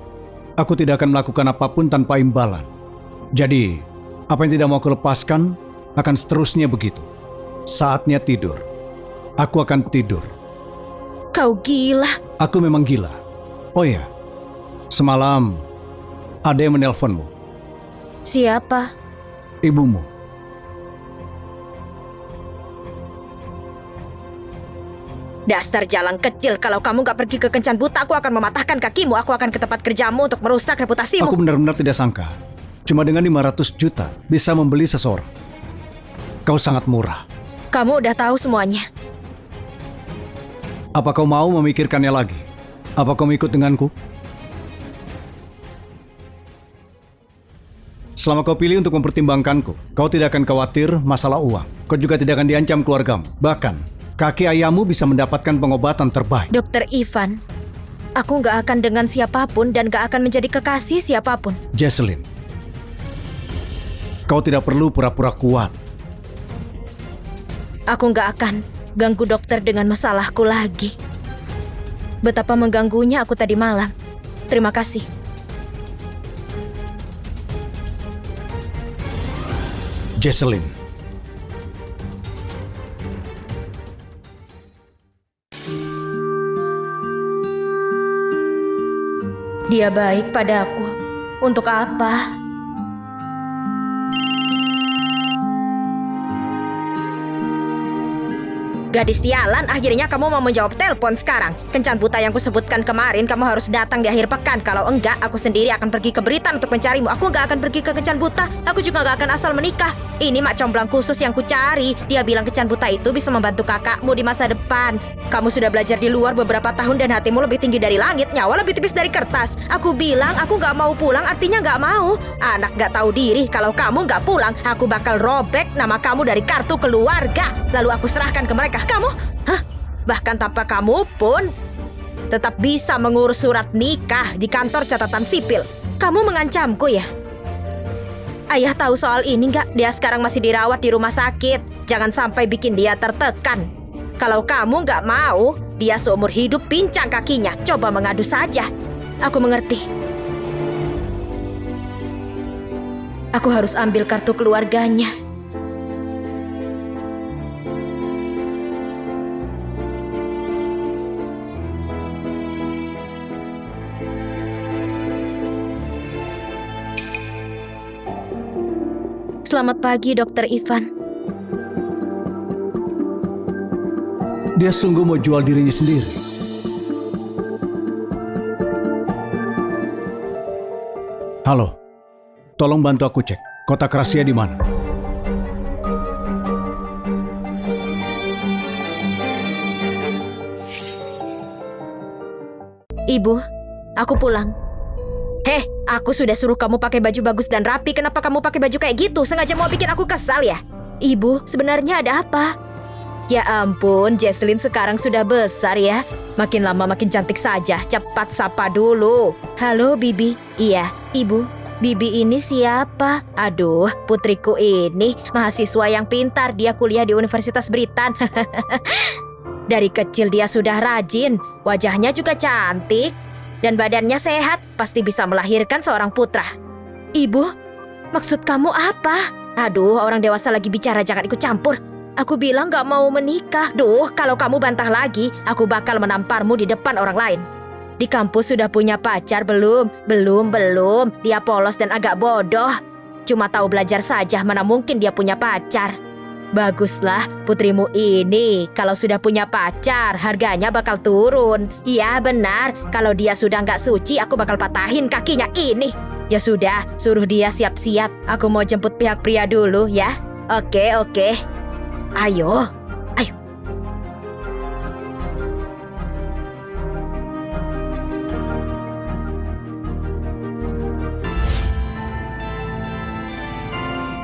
B: Aku tidak akan melakukan apapun tanpa imbalan. Jadi, apa yang tidak mau aku lepaskan akan seterusnya begitu. Saatnya tidur. Aku akan tidur.
A: Kau gila.
B: Aku memang gila. Oh iya, semalam ada yang menelponmu.
A: Siapa?
B: Ibumu.
D: Dasar jalan kecil, kalau kamu gak pergi ke kencan buta, aku akan mematahkan kakimu. Aku akan ke tempat kerjamu untuk merusak reputasimu.
B: Aku benar-benar tidak sangka. Cuma dengan 500 juta bisa membeli seseorang. Kau sangat murah.
A: Kamu udah tahu semuanya.
B: Apa kau mau memikirkannya lagi? Apa kau ikut denganku? Selama kau pilih untuk mempertimbangkanku, kau tidak akan khawatir masalah uang. Kau juga tidak akan diancam keluargamu. Bahkan, kaki ayahmu bisa mendapatkan pengobatan terbaik.
A: Dokter Ivan, aku gak akan dengan siapapun dan gak akan menjadi kekasih siapapun.
B: Jesslyn, kau tidak perlu pura-pura kuat.
A: Aku gak akan ganggu dokter dengan masalahku lagi. Betapa mengganggunya aku tadi malam. Terima kasih.
B: Jesslyn.
A: Dia baik padaku. Untuk apa?
D: Gadis sialan, akhirnya kamu mau menjawab telepon sekarang. Kencan buta yang kusebutkan kemarin, kamu harus datang di akhir pekan. Kalau enggak, aku sendiri akan pergi ke Britain untuk mencarimu. Aku gak akan pergi ke kencan buta. Aku juga gak akan asal menikah. Ini mak comblang khusus yang kucari. Dia bilang kencan buta itu bisa membantu kakakmu di masa depan. Kamu sudah belajar di luar beberapa tahun dan hatimu lebih tinggi dari langit, nyawa lebih tipis dari kertas. Aku bilang aku gak mau pulang, artinya gak mau. Anak gak tahu diri, kalau kamu gak pulang, aku bakal robek nama kamu dari kartu keluarga. Lalu aku serahkan ke mereka. Kamu? Hah? Bahkan tanpa kamu pun tetap bisa mengurus surat nikah di kantor catatan sipil.
A: Kamu mengancamku ya? Ayah tahu soal ini nggak?
D: Dia sekarang masih dirawat di rumah sakit. Jangan sampai bikin dia tertekan. Kalau kamu nggak mau, dia seumur hidup pincang kakinya.
A: Coba mengadu saja. Aku mengerti. Aku harus ambil kartu keluarganya. Selamat pagi, Dokter Ivan.
B: Dia sungguh mau jual dirinya sendiri. Halo, tolong bantu aku cek kotak rahasia di mana.
A: Ibu, aku pulang. Heh, aku sudah suruh kamu pakai baju bagus dan rapi. Kenapa kamu pakai baju kayak gitu? Sengaja mau bikin aku kesal ya? Ibu, sebenarnya ada apa? Ya ampun, Jesslyn sekarang sudah besar ya. Makin lama makin cantik saja. Cepat sapa dulu. Halo, Bibi. Iya, Ibu. Bibi ini siapa? Aduh, putriku ini mahasiswa yang pintar. Dia kuliah di Universitas Britain. Dari kecil dia sudah rajin. Wajahnya juga cantik. Dan badannya sehat. Pasti bisa melahirkan seorang putra. Ibu, maksud kamu apa? Aduh, orang dewasa lagi bicara, jangan ikut campur. Aku bilang gak mau menikah. Duh, kalau kamu bantah lagi, aku bakal menamparmu di depan orang lain. Di kampus sudah punya pacar belum? Belum. Dia polos dan agak bodoh. Cuma tahu belajar saja, mana mungkin dia punya pacar. Baguslah, putrimu ini kalau sudah punya pacar, harganya bakal turun. Iya benar, kalau dia sudah gak suci, aku bakal patahin kakinya ini. Ya sudah, suruh dia siap-siap. Aku mau jemput pihak pria dulu ya. Oke. Ayo.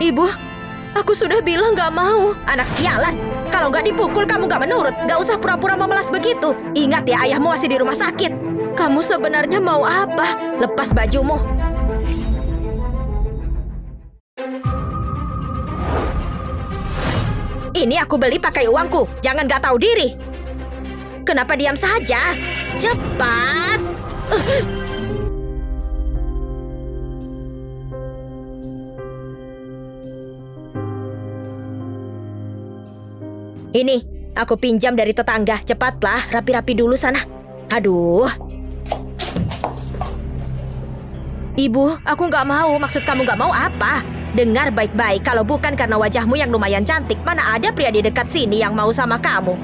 A: Ibu, aku sudah bilang gak mau. Anak sialan, kalau gak dipukul kamu gak menurut. Gak usah pura-pura memelas begitu. Ingat ya, ayahmu masih di rumah sakit. Kamu sebenarnya mau apa? Lepas bajumu. Ini aku beli pakai uangku. Jangan gak tahu diri. Kenapa diam saja? Cepat. Ini, aku pinjam dari tetangga. Cepatlah, rapi-rapi dulu sana. Aduh. Ibu, aku gak mau. Maksud kamu gak mau apa? Dengar baik-baik, kalau bukan karena wajahmu yang lumayan cantik, mana ada pria di dekat sini yang mau sama kamu?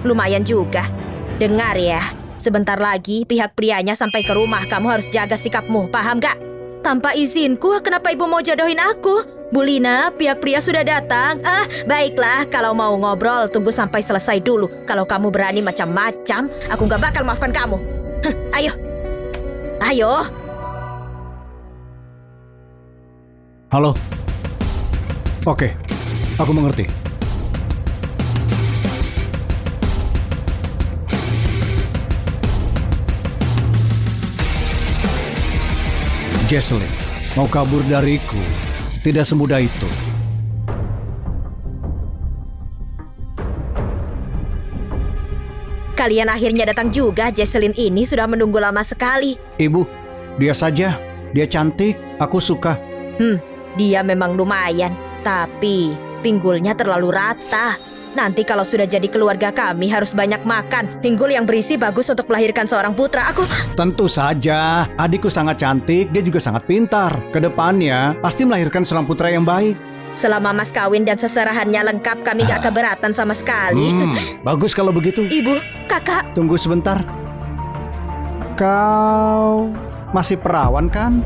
A: Lumayan juga. Dengar ya, sebentar lagi pihak prianya sampai ke rumah. Kamu harus jaga sikapmu, paham gak? Tanpa izinku, kenapa ibu mau jodohin aku? Bu Lina, pihak pria sudah datang. Baiklah, kalau mau ngobrol, tunggu sampai selesai dulu. Kalau kamu berani macam-macam, aku gak bakal maafkan kamu. Ayo.
B: Halo? Oke, aku mengerti. Jesslyn, mau kabur dariku tidak semudah itu.
A: Kalian akhirnya datang juga. Jesslyn ini sudah menunggu lama sekali.
B: Ibu, dia saja. Dia cantik, aku suka.
A: Dia memang lumayan, tapi pinggulnya terlalu rata. Nanti kalau sudah jadi keluarga kami harus banyak makan. Pinggul yang berisi bagus untuk melahirkan seorang putra.
B: Tentu saja, adikku sangat cantik, dia juga sangat pintar. Kedepannya pasti melahirkan seorang putra yang baik.
A: Selama mas kawin dan seserahannya lengkap, kami gak keberatan sama sekali.
B: Bagus kalau begitu.
A: Ibu, kakak.
B: Tunggu sebentar. Kau masih perawan kan?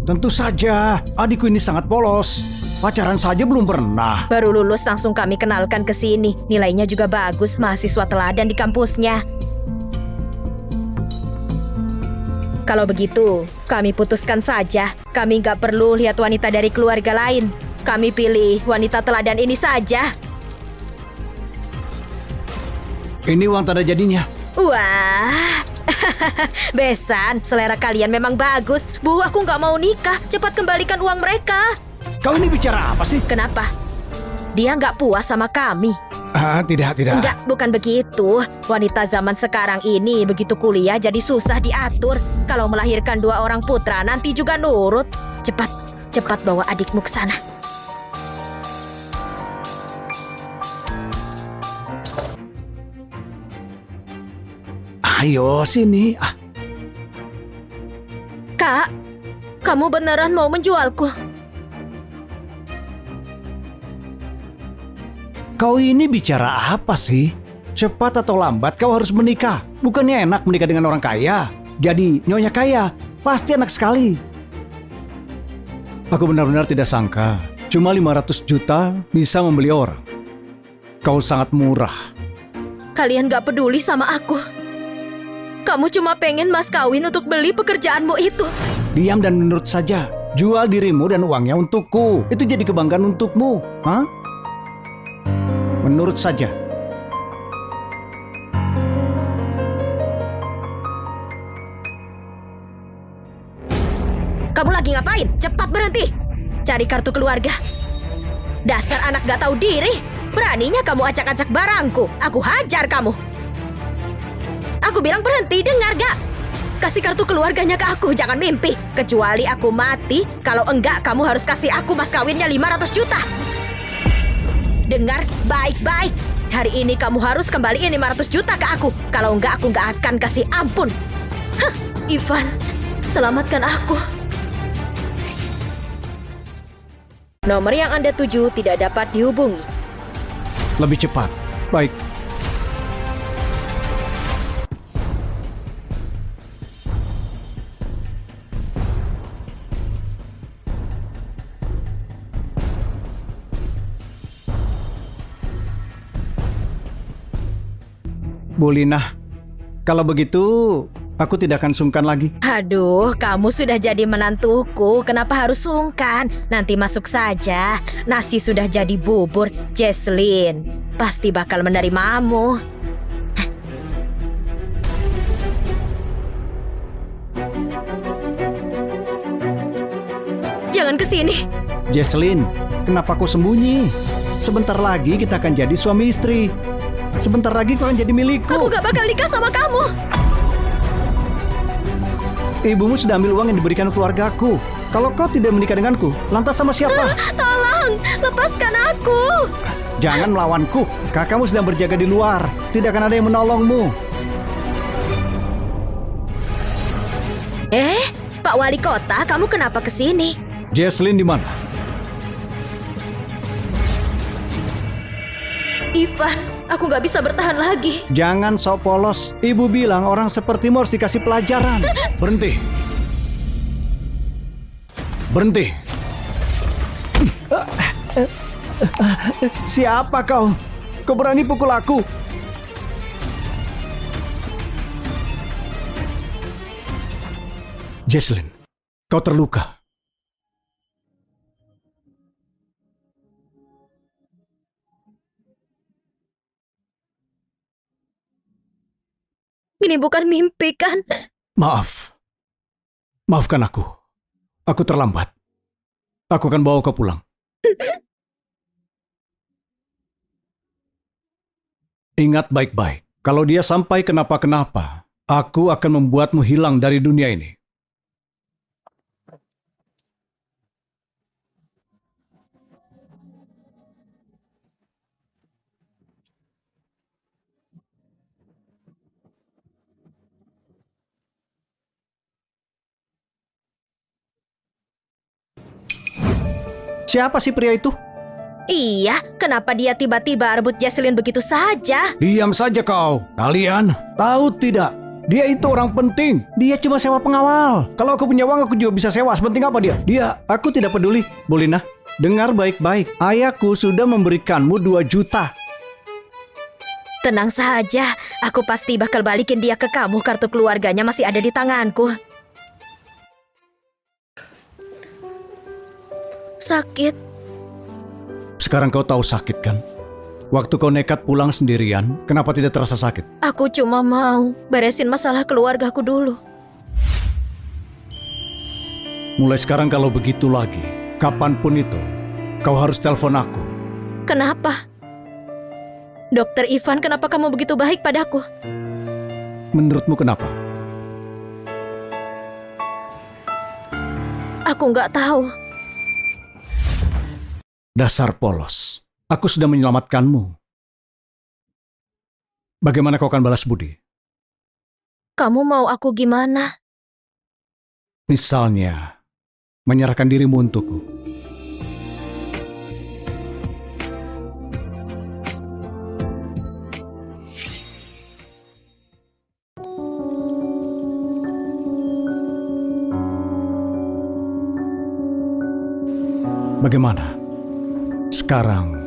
B: Tentu saja, adikku ini sangat polos. Pacaran saja belum pernah.
A: Baru lulus langsung kami kenalkan ke sini. Nilainya juga bagus, mahasiswa teladan di kampusnya. Kalau begitu, kami putuskan saja. Kami gak perlu lihat wanita dari keluarga lain. Kami pilih wanita teladan ini saja.
B: Ini uang tanda jadinya.
A: Wah, Besan, selera kalian memang bagus. Bu, aku nggak mau nikah. Cepat kembalikan uang mereka.
B: Kau ini bicara apa sih?
A: Kenapa? Dia nggak puas sama kami.
B: Tidak.
A: Enggak, bukan begitu. Wanita zaman sekarang ini begitu kuliah jadi susah diatur. Kalau melahirkan 2 orang putra nanti juga nurut. Cepat bawa adikmu ke sana.
B: Ayo sini.
A: Kak, kamu beneran mau menjualku?
B: Kau ini bicara apa sih? Cepat atau lambat kau harus menikah. Bukannya enak menikah dengan orang kaya? Jadi nyonya kaya, pasti enak sekali. Aku benar-benar tidak sangka, cuma 500 juta bisa membeli orang. Kau sangat murah.
A: Kalian gak peduli sama aku. Kamu cuma pengen mas kawin untuk beli pekerjaanmu itu.
B: Diam dan menurut saja. Jual dirimu dan uangnya untukku. Itu jadi kebanggaan untukmu. Hah? Menurut saja.
A: Kamu lagi ngapain? Cepat berhenti. Cari kartu keluarga. Dasar anak gak tahu diri. Beraninya kamu acak-acak barangku. Aku hajar kamu. Aku bilang berhenti, dengar gak? Kasih kartu keluarganya ke aku, jangan mimpi. Kecuali aku mati, kalau enggak kamu harus kasih aku mas kawinnya 500 juta. Dengar baik-baik. Hari ini kamu harus kembaliin 500 juta ke aku. Kalau enggak aku enggak akan kasih ampun. Hah, Ivan, selamatkan aku.
D: Nomor yang Anda tuju tidak dapat dihubungi.
B: Lebih cepat. Baik. Bu Lina, kalau begitu aku tidak akan sungkan lagi.
A: Aduh, kamu sudah jadi menantuku. Kenapa harus sungkan? Nanti masuk saja. Nasi sudah jadi bubur. Jesslyn pasti bakal menerimamu. Jangan kesini.
B: Jesslyn, kenapa kau sembunyi? Sebentar lagi kita akan jadi suami istri. Sebentar lagi kau akan jadi milikku.
A: Aku gak bakal nikah sama kamu.
B: Ibumu sudah ambil uang yang diberikan keluargaku. Kalau kau tidak menikah denganku, lantas sama siapa?
A: Tolong, lepaskan aku.
B: Jangan melawanku. Kakakmu sedang berjaga di luar. Tidak akan ada yang menolongmu.
A: Pak Wali Kota, kamu kenapa kesini?
B: Jesslyn di mana?
A: Ivan, aku gak bisa bertahan lagi.
B: Jangan sok polos. Ibu bilang orang sepertimu harus dikasih pelajaran. Berhenti. Berhenti. Siapa kau? Kau berani pukul aku? Jesslyn, kau terluka.
A: Ini bukan mimpi kan?
B: Maaf. Maafkan aku. Aku terlambat. Aku akan bawa kau pulang. Ingat baik-baik. Kalau dia sampai kenapa-kenapa, aku akan membuatmu hilang dari dunia ini. Siapa sih pria itu?
A: Iya, kenapa dia tiba-tiba rebut Jesslyn begitu saja?
B: Diam saja kau. Kalian tahu tidak? Dia itu orang penting. Dia cuma sewa pengawal. Kalau aku punya uang, aku juga bisa sewa. Sepenting apa dia? Aku tidak peduli. Bu Lina, dengar baik-baik. Ayahku sudah memberikanmu 2 juta.
A: Tenang saja, aku pasti bakal balikin dia ke kamu. Kartu keluarganya masih ada di tanganku. Sakit.
B: Sekarang kau tahu sakit kan? Waktu kau nekat pulang sendirian, kenapa tidak terasa sakit?
A: Aku cuma mau beresin masalah keluargaku dulu.
B: Mulai sekarang kalau begitu lagi, kapanpun itu, kau harus telepon aku.
A: Kenapa? Dokter Ivan, kenapa kamu begitu baik padaku?
B: Menurutmu kenapa?
A: Aku nggak tahu.
B: Dasar polos. Aku sudah menyelamatkanmu. Bagaimana kau akan balas budi?
A: Kamu mau aku gimana?
B: Misalnya, menyerahkan dirimu untukku. Bagaimana? Sekarang,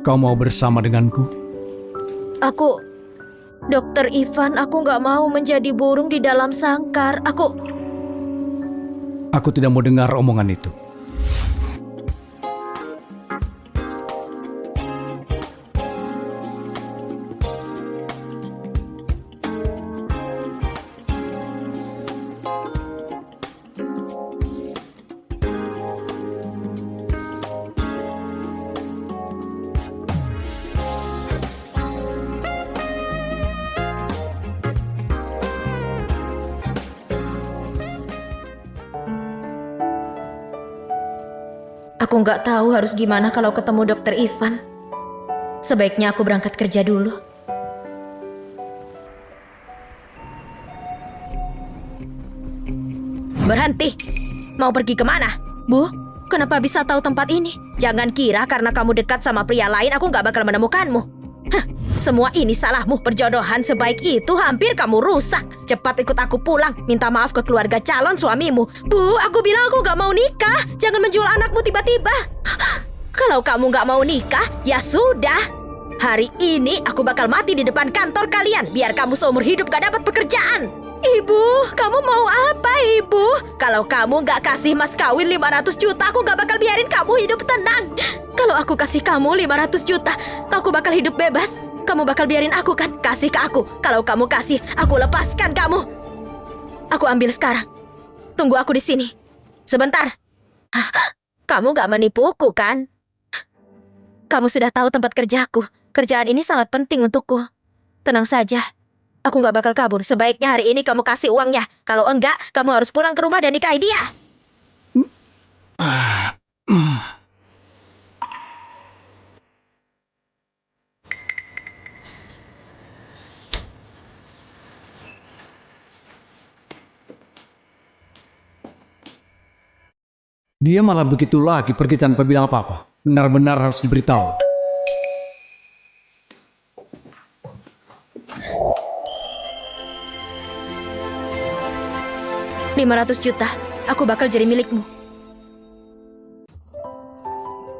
B: kau mau bersama denganku?
A: Dokter Ivan, aku nggak mau menjadi burung di dalam sangkar.
B: Aku tidak mau dengar omongan itu.
A: Aku nggak tahu harus gimana kalau ketemu Dokter Ivan. Sebaiknya aku berangkat kerja dulu.
D: Berhenti. Mau pergi kemana?
A: Bu, kenapa bisa tahu tempat ini?
D: Jangan kira karena kamu dekat sama pria lain aku nggak bakal menemukanmu. Hah, semua ini salahmu. Perjodohan sebaik itu hampir kamu rusak. Cepat ikut aku pulang. Minta maaf ke keluarga calon suamimu.
A: Bu, aku bilang aku nggak mau nikah. Jangan menjual anakmu tiba-tiba.
D: Kalau kamu nggak mau nikah, ya sudah. Hari ini aku bakal mati di depan kantor kalian. Biar kamu seumur hidup gak dapat pekerjaan.
A: Ibu, kamu mau apa, Ibu?
D: Kalau kamu gak kasih mas kawin 500 juta, aku gak bakal biarin kamu hidup tenang.
A: Kalau aku kasih kamu 500 juta, aku bakal hidup bebas. Kamu bakal biarin aku kan?
D: Kasih ke aku. Kalau kamu kasih, aku lepaskan kamu.
A: Aku ambil sekarang. Tunggu aku di sini.
D: Sebentar. Kamu gak menipuku kan?
A: Kamu sudah tahu tempat kerjaku. Kerjaan ini sangat penting untukku. Tenang saja. Aku gak bakal kabur.
D: Sebaiknya hari ini kamu kasih uangnya. Kalau enggak, kamu harus pulang ke rumah dan nikahi dia.
B: Dia malah begitu lagi pergi tanpa bilang apa-apa. Benar-benar harus diberitahu.
A: $500 juta, aku bakal jadi milikmu.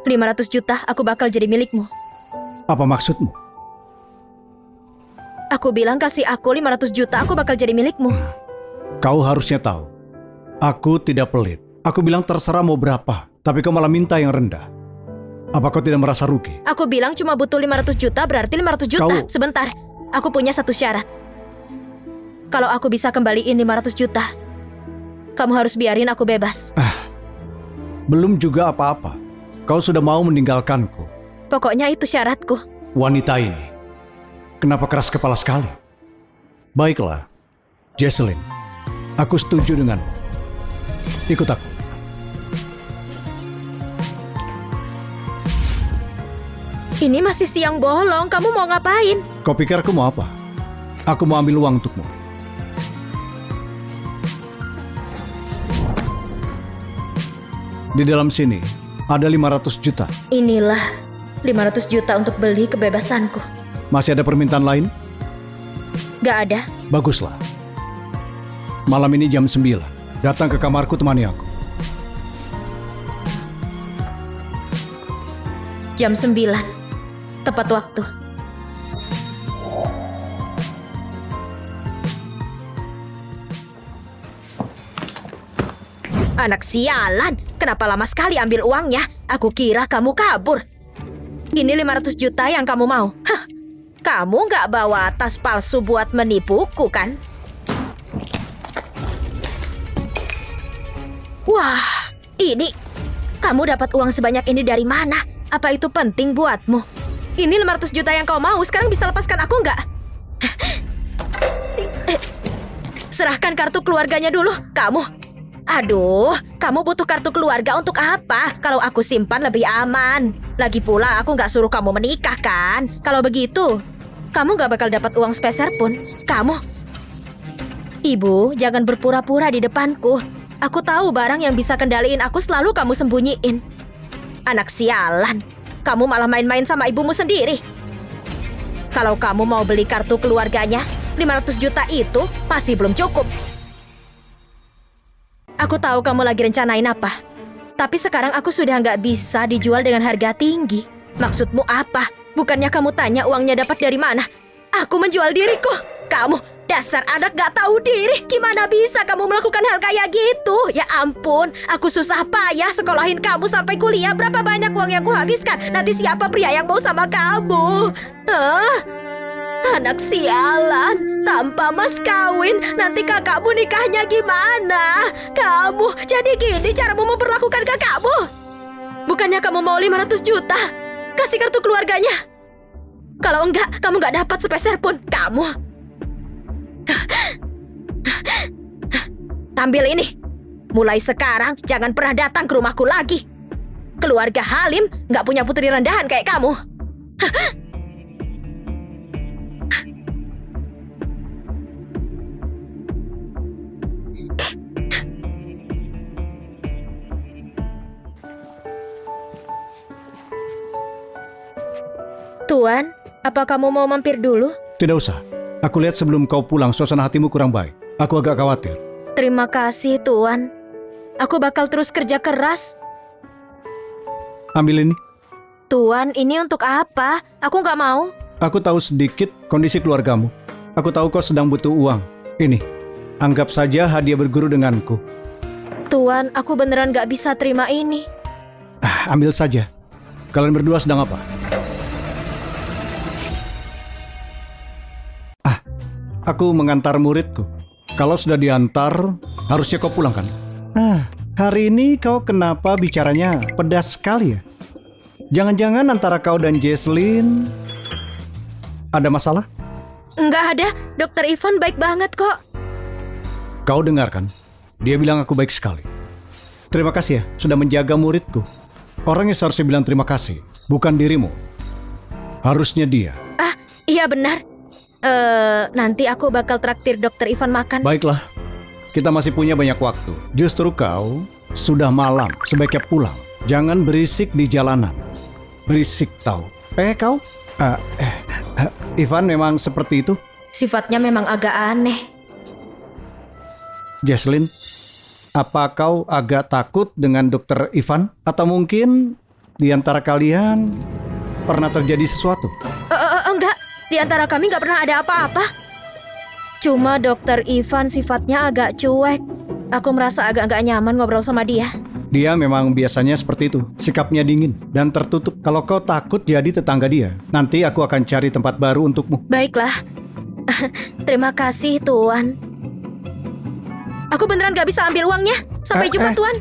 A: 500 juta, aku bakal jadi milikmu.
B: Apa maksudmu?
A: Aku bilang kasih aku 500 juta, aku bakal jadi milikmu.
B: Kau harusnya tahu. Aku tidak pelit. Aku bilang terserah mau berapa, tapi kau malah minta yang rendah. Apa kau tidak merasa rugi?
A: Aku bilang cuma butuh 500 juta, berarti 500 juta.
B: Kau-
A: Sebentar, aku punya satu syarat. Kalau aku bisa kembaliin 500 juta, kamu harus biarin aku bebas.
B: Belum juga apa-apa. Kau sudah mau meninggalkanku.
A: Pokoknya itu syaratku.
B: Wanita ini, kenapa keras kepala sekali? Baiklah, Jesselyn, aku setuju denganmu. Ikut aku.
A: Ini masih siang bolong, kamu mau ngapain?
B: Kau pikir aku mau apa? Aku mau ambil uang untukmu. Di dalam sini ada 500 juta.
A: Inilah 500 juta untuk beli kebebasanku.
B: Masih ada permintaan lain?
A: Gak ada.
B: Baguslah. Malam ini jam 9. Datang ke kamarku, temani aku.
A: Jam 9. Tepat waktu.
D: Anak sialan, kenapa lama sekali ambil uangnya? Aku kira kamu kabur.
A: Ini 500 juta yang kamu mau. Hah, kamu nggak bawa tas palsu buat menipuku kan? Wah, ini kamu dapat uang sebanyak ini dari mana? Apa itu penting buatmu? Ini 500 juta yang kau mau, sekarang bisa lepaskan aku nggak? Serahkan kartu keluarganya dulu, kamu. Aduh, kamu butuh kartu keluarga untuk apa? Kalau aku simpan lebih aman. Lagi pula aku nggak suruh kamu menikah kan? Kalau begitu, kamu nggak bakal dapat uang sepeser pun. Kamu. Ibu, jangan berpura-pura di depanku. Aku tahu barang yang bisa kendaliin aku selalu kamu sembunyiin. Anak sialan, kamu malah main-main sama ibumu sendiri. Kalau kamu mau beli kartu keluarganya, 500 juta itu masih belum cukup. Aku tahu kamu lagi rencanain apa. Tapi sekarang aku sudah nggak bisa dijual dengan harga tinggi. Maksudmu apa? Bukannya kamu tanya uangnya dapat dari mana? Aku menjual diriku. Kamu dasar anak gak tahu diri. Gimana bisa kamu melakukan hal kayak gitu? Ya ampun, aku susah payah sekolahin kamu sampai kuliah. Berapa banyak uang yang kuhabiskan? Nanti siapa pria yang mau sama kamu? Anak sialan, tanpa mas kawin, nanti kakakmu nikahnya gimana? Kamu, jadi gini caramu memperlakukan kakakmu? Bukannya kamu mau 500 juta? Kasih kartu keluarganya. Kalau enggak, kamu nggak dapat sepeser pun. Kamu. Ambil ini. Mulai sekarang, jangan pernah datang ke rumahku lagi. Keluarga Halim nggak punya putri rendahan kayak kamu. Tuan, apa kamu mau mampir dulu?
B: Tidak usah. Aku lihat sebelum kau pulang suasana hatimu kurang baik. Aku agak khawatir.
A: Terima kasih, Tuan. Aku bakal terus kerja keras.
B: Ambil ini.
A: Tuan, ini untuk apa? Aku nggak mau.
B: Aku tahu sedikit kondisi keluargamu. Aku tahu kau sedang butuh uang. Ini, anggap saja hadiah berguru denganku.
A: Tuan, aku beneran nggak bisa terima ini.
B: Ambil saja. Kalian berdua sedang apa? Aku mengantar muridku. Kalau sudah diantar, harusnya kau pulang kan? Hari ini kau kenapa bicaranya pedas sekali ya? Jangan-jangan antara kau dan Jesslyn ada masalah?
A: Nggak ada, Dokter Ivan baik banget kok.
B: Kau dengar kan? Dia bilang aku baik sekali. Terima kasih ya, sudah menjaga muridku. Orang yang seharusnya bilang terima kasih, bukan dirimu. Harusnya dia.
A: Iya benar. Nanti aku bakal traktir Dokter Ivan makan.
B: Baiklah, kita masih punya banyak waktu. Justru kau sudah malam, sebaiknya pulang. Jangan berisik di jalanan. Berisik tahu. Kau? Ivan memang seperti itu?
A: Sifatnya memang agak aneh.
B: Jesslyn, apa kau agak takut dengan Dokter Ivan? Atau mungkin di antara kalian pernah terjadi sesuatu?
A: Enggak. Di antara kami nggak pernah ada apa-apa. Cuma Dokter Ivan sifatnya agak cuek. Aku merasa agak nggak nyaman ngobrol sama dia.
B: Dia memang biasanya seperti itu. Sikapnya dingin dan tertutup. Kalau kau takut jadi tetangga dia, nanti aku akan cari tempat baru untukmu.
A: Baiklah. Terima kasih, Tuan. Aku beneran nggak bisa ambil uangnya. Sampai jumpa, Tuan.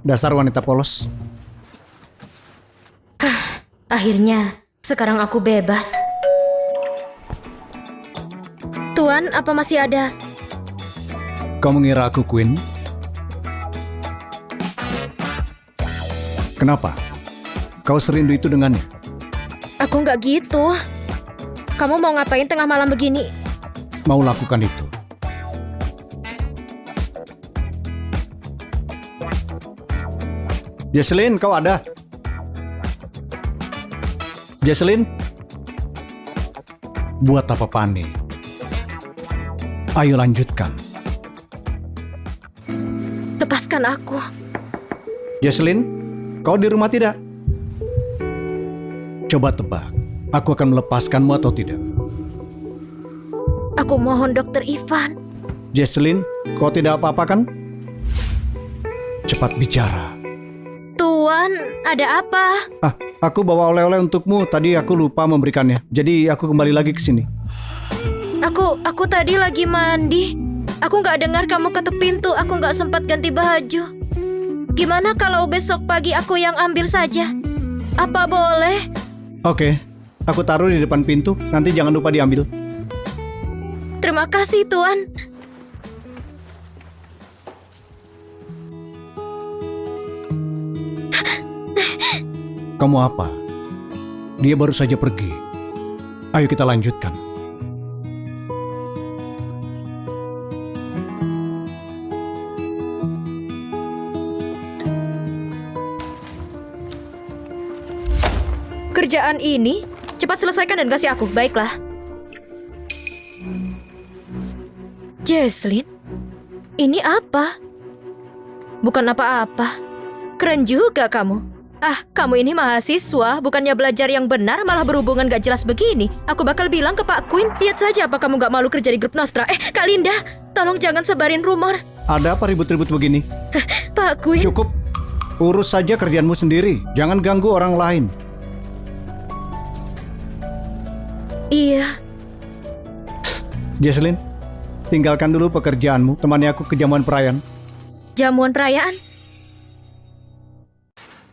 B: Dasar wanita polos.
A: Akhirnya, sekarang aku bebas. Tuan, apa masih ada?
B: Kau mengira aku Queen? Kenapa? Kau serindu itu dengannya?
A: Aku nggak gitu. Kamu mau ngapain tengah malam begini?
B: Mau lakukan itu. Jesslyn, kau ada? Jesslyn? Buat apa panik? Ayo lanjutkan.
A: Lepaskan aku.
B: Jesslyn, kau di rumah tidak? Coba tebak, aku akan melepaskanmu atau tidak?
A: Aku mohon Dokter Ivan.
B: Jesslyn, kau tidak apa-apa kan? Cepat bicara.
A: Tuan, ada apa?
B: Aku bawa oleh-oleh untukmu. Tadi aku lupa memberikannya. Jadi aku kembali lagi ke sini.
A: Aku tadi lagi mandi. Aku nggak dengar kamu ketuk pintu. Aku nggak sempat ganti baju. Gimana kalau besok pagi aku yang ambil saja? Apa boleh?
B: Oke, aku taruh di depan pintu. Nanti jangan lupa diambil.
A: Terima kasih, Tuan.
B: Kamu apa? Dia baru saja pergi. Ayo kita lanjutkan.
A: Kerjaan ini cepat selesaikan dan kasih aku. Baiklah. Jesslyn, ini apa? Bukan apa-apa. Keren juga kamu. Kamu ini mahasiswa, bukannya belajar yang benar malah berhubungan gak jelas begini. Aku bakal bilang ke Pak Quinn, lihat saja apa kamu gak malu kerja di grup Nostra. Kak Linda, tolong jangan sebarin rumor.
B: Ada apa ribut-ribut begini?
A: Pak Quinn.
B: Cukup. Urus saja kerjaanmu sendiri. Jangan ganggu orang lain.
A: Iya.
B: Jesslyn, tinggalkan dulu pekerjaanmu. Temani aku ke jamuan perayaan.
A: Jamuan perayaan?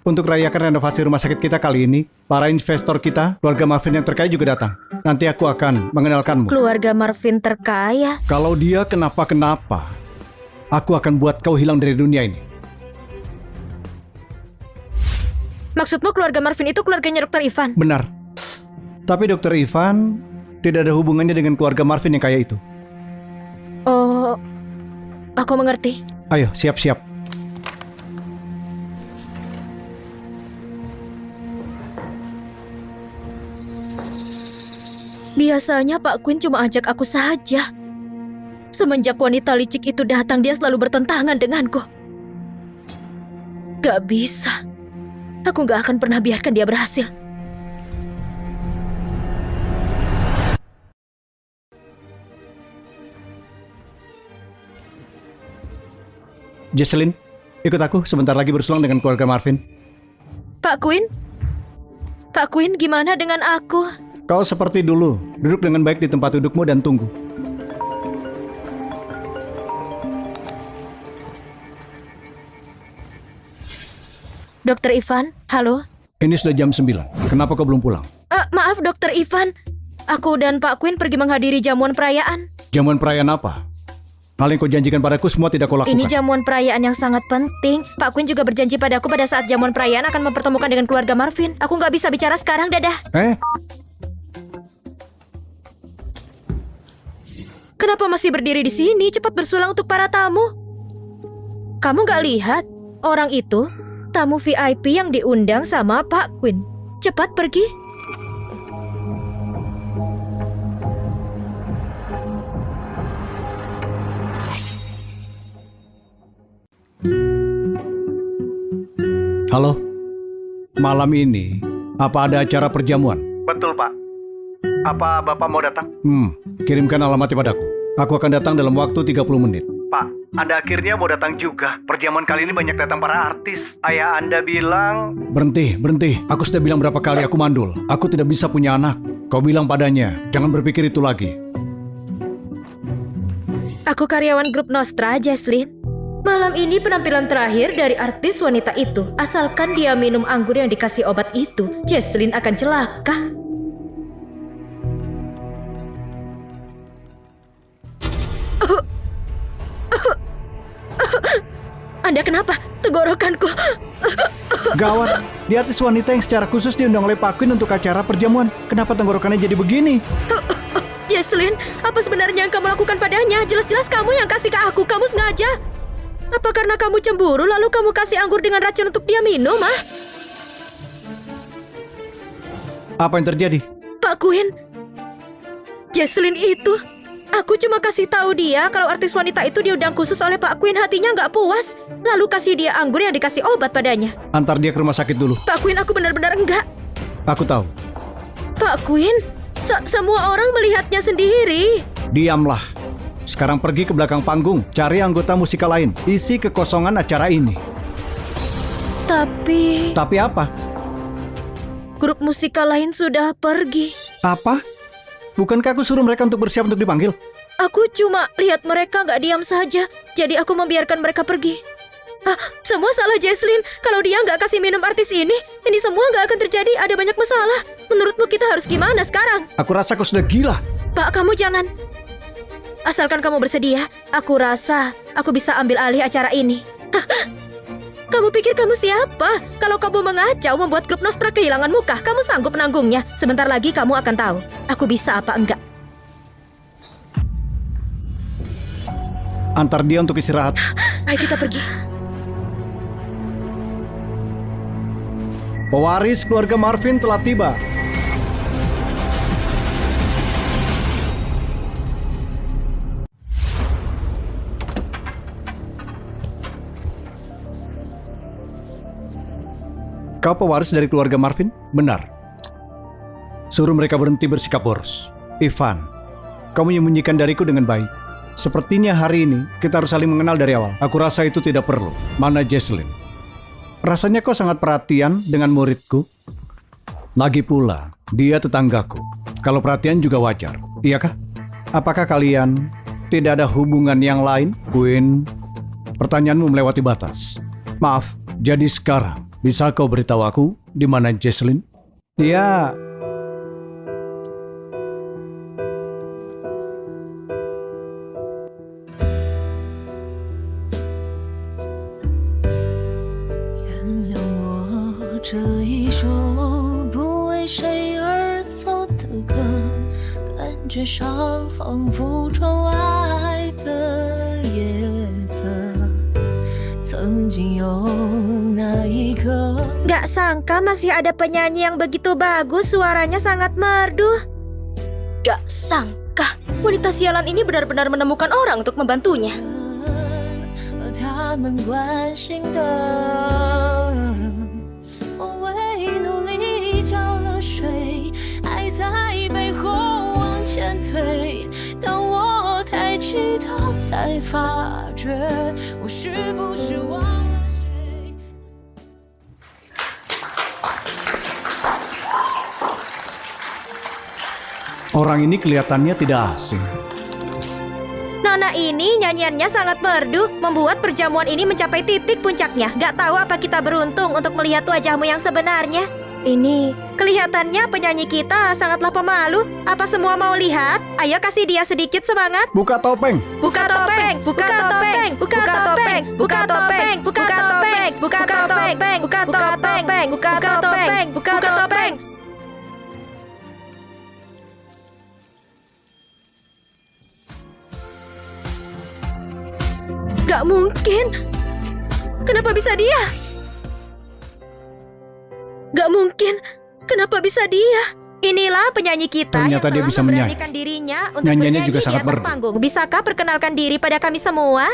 B: Untuk rayakan renovasi rumah sakit kita kali ini, para investor kita, keluarga Marvin yang terkaya juga datang. Nanti aku akan mengenalkanmu.
A: Keluarga Marvin terkaya?
B: Kalau dia kenapa-kenapa, aku akan buat kau hilang dari dunia ini.
A: Maksudmu keluarga Marvin itu keluarganya Dr. Ivan?
B: Benar. Tapi Dr. Ivan tidak ada hubungannya dengan keluarga Marvin yang kaya itu.
A: Oh, aku mengerti.
B: Ayo, siap-siap.
A: Biasanya Pak Quinn cuma ajak aku saja. Semenjak wanita licik itu datang, dia selalu bertentangan denganku. Gak bisa. Aku gak akan pernah biarkan dia berhasil.
B: Jesslyn, ikut aku sebentar lagi bersulang dengan keluarga Marvin.
A: Pak Quinn? Pak Quinn, gimana dengan aku?
B: Kau seperti dulu, duduk dengan baik di tempat dudukmu dan tunggu.
A: Dr. Ivan, halo?
B: Ini sudah jam 9, kenapa kau belum pulang?
A: Maaf Dr. Ivan, aku dan Pak Quinn pergi menghadiri jamuan perayaan.
B: Jamuan perayaan apa? Hal yang kau janjikan padaku semua tidak kau lakukan.
A: Ini jamuan perayaan yang sangat penting. Pak Quinn juga berjanji padaku pada saat jamuan perayaan akan mempertemukan dengan keluarga Marvin. Aku nggak bisa bicara sekarang, dadah. Kenapa masih berdiri di sini? Cepat bersulang untuk para tamu. Kamu nggak lihat? Orang itu tamu VIP yang diundang sama Pak Quinn. Cepat pergi.
B: Halo, malam ini apa ada acara perjamuan? Betul, Pak. Apa Bapak mau datang? Kirimkan alamatnya padaku. Aku akan datang dalam waktu 30 menit. Pak, Anda akhirnya mau datang juga. Perjamuan kali ini banyak datang para artis. Ayah Anda bilang... Berhenti. Aku sudah bilang berapa kali aku mandul. Aku tidak bisa punya anak. Kau bilang padanya, jangan berpikir itu lagi.
A: Aku karyawan grup Nostra, Jesslyn. Malam ini penampilan terakhir dari artis wanita itu. Asalkan dia minum anggur yang dikasih obat itu, Jesslyn akan celaka. Anda kenapa? Tenggorokanku.
B: Gawat, dia artis wanita yang secara khusus diundang oleh Pak Quinn untuk acara perjamuan. Kenapa tenggorokannya jadi begini?
A: Jesslyn, apa sebenarnya yang kamu lakukan padanya? Jelas-jelas kamu yang kasih ke aku. Kamu sengaja. Apa karena kamu cemburu lalu kamu kasih anggur dengan racun untuk dia minum,
B: Apa yang terjadi?
A: Pak Quinn, Jesslyn itu, aku cuma kasih tahu dia kalau artis wanita itu diundang khusus oleh Pak Quinn. Hatinya nggak puas, lalu kasih dia anggur yang dikasih obat padanya.
B: Antar dia ke rumah sakit dulu.
A: Pak Quinn, aku benar-benar enggak.
B: Aku tahu.
A: Pak Quinn, semua orang melihatnya sendiri.
B: Diamlah. Sekarang pergi ke belakang panggung, cari anggota musikal lain. Isi kekosongan acara ini.
A: Tapi
B: Tapi apa?
A: grup musikal lain sudah pergi.
B: Apa? Bukankah aku suruh mereka untuk bersiap untuk dipanggil?
A: Aku cuma lihat mereka nggak diam saja, jadi aku membiarkan mereka pergi. Semua salah Jesslyn. Kalau dia nggak kasih minum artis ini semua nggak akan terjadi. Ada banyak masalah. Menurutmu kita harus gimana sekarang?
B: Aku rasa kau sudah gila.
A: Pak, kamu jangan. Asalkan kamu bersedia, aku rasa aku bisa ambil alih acara ini. Kamu pikir kamu siapa? Kalau kamu mengacau membuat grup Nostra kehilangan muka, kamu sanggup menanggungnya. Sebentar lagi kamu akan tahu aku bisa apa enggak.
B: Antar dia untuk istirahat.
A: Ayo kita pergi.
B: Pewaris keluarga Marvin telah tiba. Kau pewaris dari keluarga Marvin? Benar. Suruh mereka berhenti bersikap boros. Ivan, kau menyembunyikan dariku dengan baik. Sepertinya hari ini kita harus saling mengenal dari awal. Aku rasa itu tidak perlu. Mana Jesslyn? Rasanya kau sangat perhatian dengan muridku. Lagi pula, dia tetanggaku. Kalau perhatian juga wajar. Iyakah? Apakah kalian tidak ada hubungan yang lain? Queen, pertanyaanmu melewati batas. Maaf, jadi sekarang bisa kau beritahu aku di mana Jesslyn? Dia
A: Gak sangka masih ada penyanyi yang begitu bagus, suaranya sangat merdu. Gak sangka wanita sialan ini benar-benar menemukan orang untuk membantunya.
B: orang ini kelihatannya tidak asing.
A: Nona ini nyanyiannya sangat merdu, membuat perjamuan ini mencapai titik puncaknya. Gak tahu apa kita beruntung untuk melihat wajahmu yang sebenarnya. Ini kelihatannya penyanyi kita sangatlah pemalu. Apa semua mau lihat? Ayo kasih dia sedikit semangat.
B: Buka topeng.
A: Buka topeng, buka topeng, buka topeng, buka topeng, buka topeng, buka topeng, buka topeng, buka topeng, buka topeng. Gak mungkin. Kenapa bisa dia? Gak mungkin. Kenapa bisa dia? Inilah penyanyi kita
B: Ternyata
A: yang
B: dia
A: telah
B: bisa menyanyi.
A: memberanikan dirinya untuk
B: Nyanyiannya
A: bernyanyi
B: juga
A: di
B: sangat
A: atas
B: merdu.
A: panggung. Bisakah perkenalkan diri pada kami semua?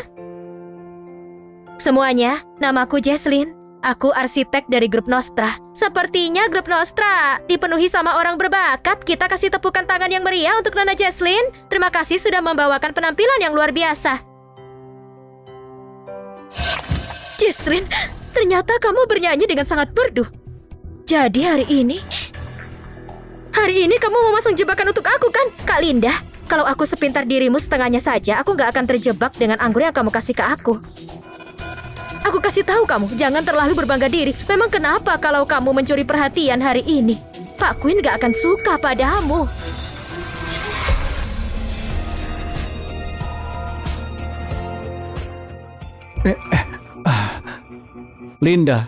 A: Semuanya, namaku Jesslyn. Aku arsitek dari grup Nostra. Sepertinya grup Nostra dipenuhi sama orang berbakat. Kita kasih tepukan tangan yang meriah untuk Nona Jesslyn. Terima kasih sudah membawakan penampilan yang luar biasa. Jesslyn, ternyata kamu bernyanyi dengan sangat merdu. Jadi hari ini kamu memasang jebakan untuk aku kan, Kak Linda? Kalau aku sepintar dirimu setengahnya saja, aku gak akan terjebak dengan anggur yang kamu kasih ke aku. Aku kasih tahu kamu, jangan terlalu berbangga diri. Memang kenapa kalau kamu mencuri perhatian hari ini? Pak Queen gak akan suka padamu.
B: Linda,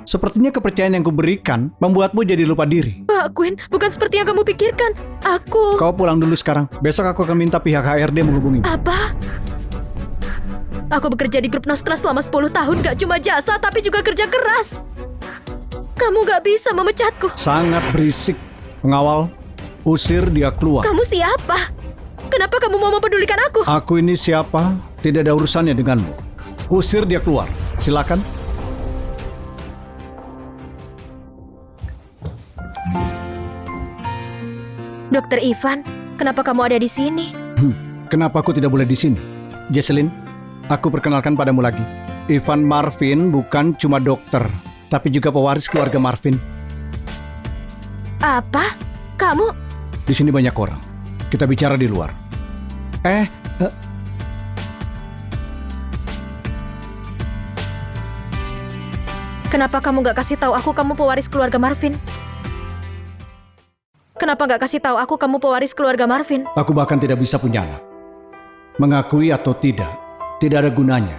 B: sepertinya kepercayaan yang kuberikan membuatmu jadi lupa diri.
A: Pak Queen, bukan seperti yang kamu pikirkan.
B: Kau pulang dulu sekarang. Besok aku akan minta pihak HRD menghubungi.
A: Apa? Aku bekerja di grup Nostra selama 10 tahun, gak cuma jasa tapi juga kerja keras. Kamu gak bisa memecatku.
B: Sangat berisik. Pengawal, usir dia keluar.
A: Kamu siapa? Kenapa kamu mau mempedulikan aku?
B: Aku ini siapa? Tidak ada urusannya denganmu. Usir dia keluar. Silakan.
A: Dokter Ivan, kenapa kamu ada di sini?
B: Kenapa aku tidak boleh di sini? Jesslyn, aku perkenalkan padamu lagi. Ivan Marvin bukan cuma dokter. tapi juga pewaris keluarga Marvin.
A: Apa? Kamu?
B: Di sini banyak orang. Kita bicara di luar.
A: Kenapa kamu gak kasih tahu aku kamu pewaris keluarga Marvin? Kenapa gak kasih tahu aku kamu pewaris keluarga Marvin?
B: Aku bahkan tidak bisa punya anak. Mengakui atau tidak ada gunanya.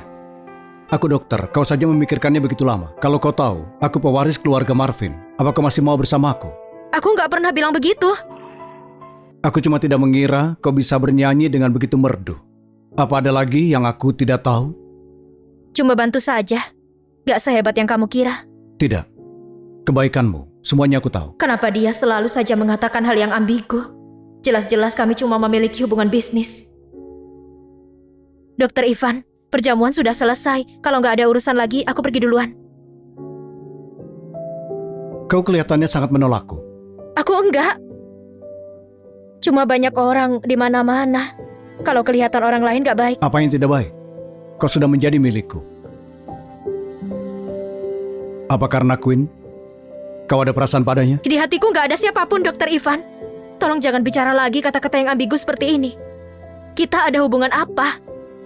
B: Aku dokter, kau saja memikirkannya begitu lama. Kalau kau tahu, aku pewaris keluarga Marvin, apa kau masih mau bersama aku?
A: Aku gak pernah bilang begitu.
B: Aku cuma tidak mengira kau bisa bernyanyi dengan begitu merdu. Apa ada lagi yang aku tidak tahu?
A: Cuma bantu saja. Gak sehebat yang kamu kira.
B: Tidak. Kebaikanmu, semuanya aku tahu.
A: Kenapa dia selalu saja mengatakan hal yang ambigu? Jelas-jelas kami cuma memiliki hubungan bisnis. Dokter Ivan, perjamuan sudah selesai. Kalau nggak ada urusan lagi, aku pergi duluan.
B: Kau kelihatannya sangat menolakku.
A: Aku enggak. Cuma banyak orang di mana-mana. Kalau kelihatan orang lain nggak baik.
B: Apa yang tidak baik? Kau sudah menjadi milikku. Apa karena Queen? Kau ada perasaan padanya?
A: Di hatiku nggak ada siapapun, Dokter Ivan. Tolong jangan bicara lagi kata-kata yang ambigu seperti ini. Kita ada hubungan apa?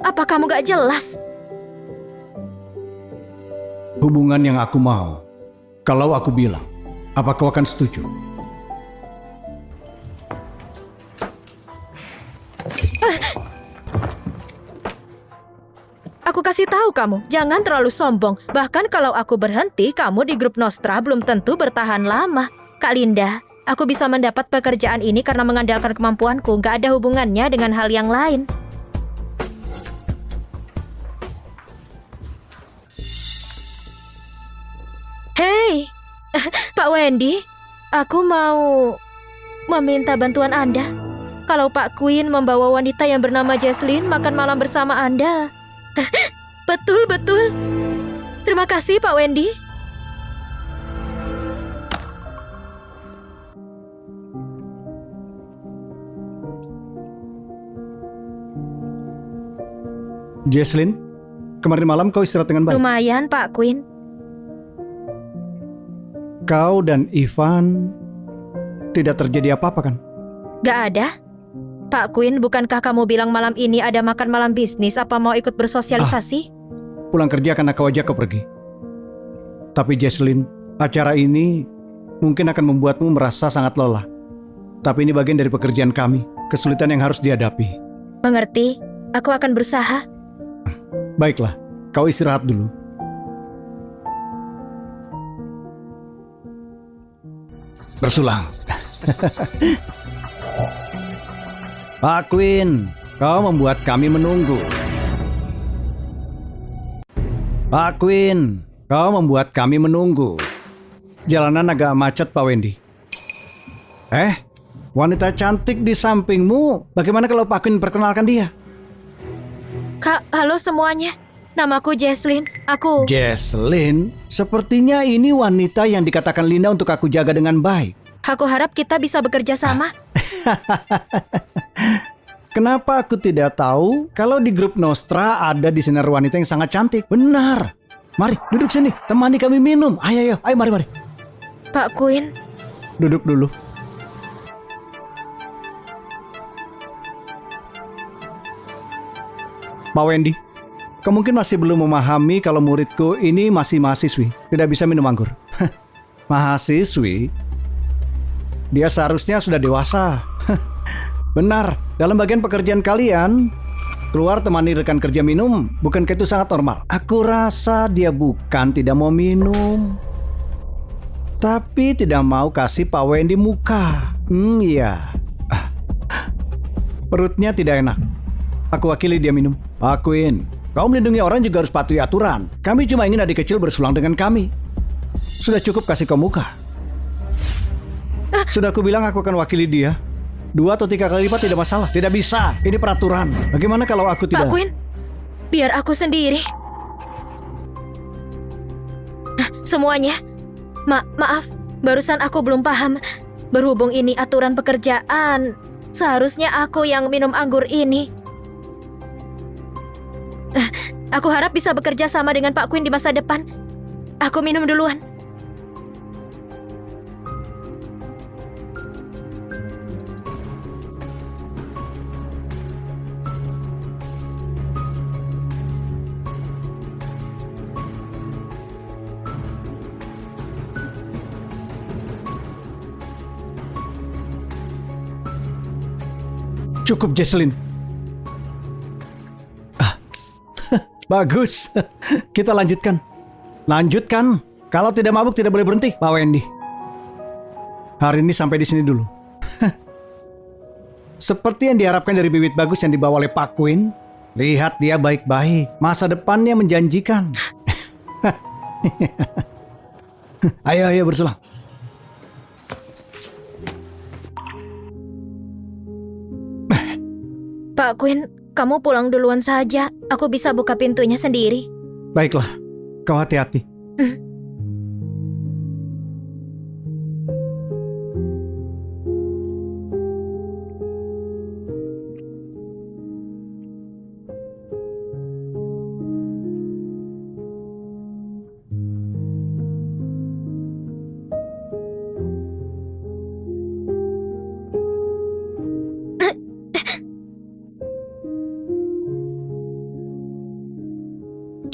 A: Apa kamu nggak jelas?
B: Hubungan yang aku mau. Kalau aku bilang, apa kau akan setuju?
A: Aku kasih tahu kamu, jangan terlalu sombong. Bahkan kalau aku berhenti, kamu di grup Nostra belum tentu bertahan lama. Kak Linda, aku bisa mendapat pekerjaan ini karena mengandalkan kemampuanku. Nggak ada hubungannya dengan hal yang lain. Hei, Pak Wendy, aku mau meminta bantuan Anda. Kalau Pak Queen membawa wanita yang bernama Jesslyn makan malam bersama Anda. Betul. Terima kasih, Pak Wendy.
B: Jesslyn, kemarin malam kau istirahat dengan baik?
A: Lumayan, Pak Queen.
B: Kau dan Ivan tidak terjadi apa-apa kan?
A: Gak ada. Pak Queen, bukankah kamu bilang malam ini ada makan malam bisnis? Apa mau ikut bersosialisasi?
B: Pulang kerja karena kau ajak kau pergi. Tapi Jesslyn, acara ini mungkin akan membuatmu merasa sangat lelah. Tapi ini bagian dari pekerjaan kami, kesulitan yang harus dihadapi.
A: Mengerti? Aku akan berusaha.
B: Baiklah, kau istirahat dulu. Bersulang. Pak Queen, kau membuat kami menunggu. Pak Queen, kau membuat kami menunggu. Jalanan agak macet, Pak Wendy. Wanita cantik di sampingmu. Bagaimana kalau Pak Queen perkenalkan dia?
A: Kak, halo semuanya. Namaku Jesslyn.
B: Jesslyn? Sepertinya ini wanita yang dikatakan Linda untuk aku jaga dengan baik.
A: Aku harap kita bisa bekerja sama.
B: Kenapa aku tidak tahu kalau di grup Nostra ada desainer wanita yang sangat cantik? Benar. Mari, duduk sini. Temani kami minum. Ayo, mari.
A: Pak Queen.
B: Duduk dulu. Pak Wendy, kau mungkin masih belum memahami kalau muridku ini masih mahasiswi. Tidak bisa minum anggur. Mahasiswi? Dia seharusnya sudah dewasa. Benar, dalam bagian pekerjaan kalian, keluar temani rekan kerja minum, bukankah itu sangat normal? Aku rasa dia bukan tidak mau minum, tapi tidak mau kasih Pak Wendy muka. Iya. Perutnya tidak enak. Aku wakili dia minum. Pak Queen, kau melindungi orang juga harus patuhi aturan. Kami cuma ingin adik kecil bersulang dengan kami. Sudah cukup kasih kau muka. Sudah aku bilang aku akan wakili dia. 2 atau 3 kali lipat tidak masalah. Tidak bisa, ini peraturan. Bagaimana kalau aku tidak...
A: Pak Queen, biar aku sendiri. Semuanya, maaf, barusan aku belum paham. Berhubung ini aturan pekerjaan, seharusnya aku yang minum anggur ini. Aku harap bisa bekerja sama dengan Pak Queen di masa depan. Aku minum duluan.
B: Cukup, Jesselyn. Bagus. Kita lanjutkan. Lanjutkan. Kalau tidak mabuk tidak boleh berhenti, Pak Wendy. Hari ini sampai di sini dulu. Seperti yang diharapkan dari bibit bagus yang dibawa oleh Pak Quinn. Lihat dia baik-baik. Masa depannya menjanjikan. Ayo berselang.
A: Pak Quinn, kamu pulang duluan saja. Aku bisa buka pintunya sendiri.
B: Baiklah, kau hati-hati.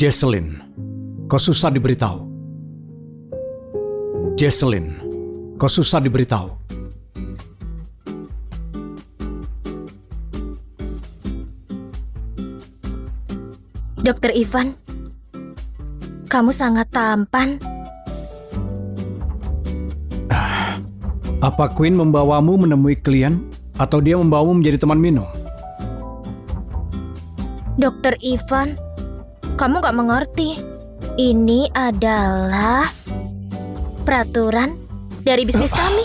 B: Jesselyn, kau susah diberitahu. Jesselyn, kau susah diberitahu.
A: Dokter Ivan, kamu sangat tampan.
B: Apa Quinn membawamu menemui klien atau dia membawamu menjadi teman minum?
A: Dokter Ivan, kamu gak mengerti. Ini adalah peraturan dari bisnis kami.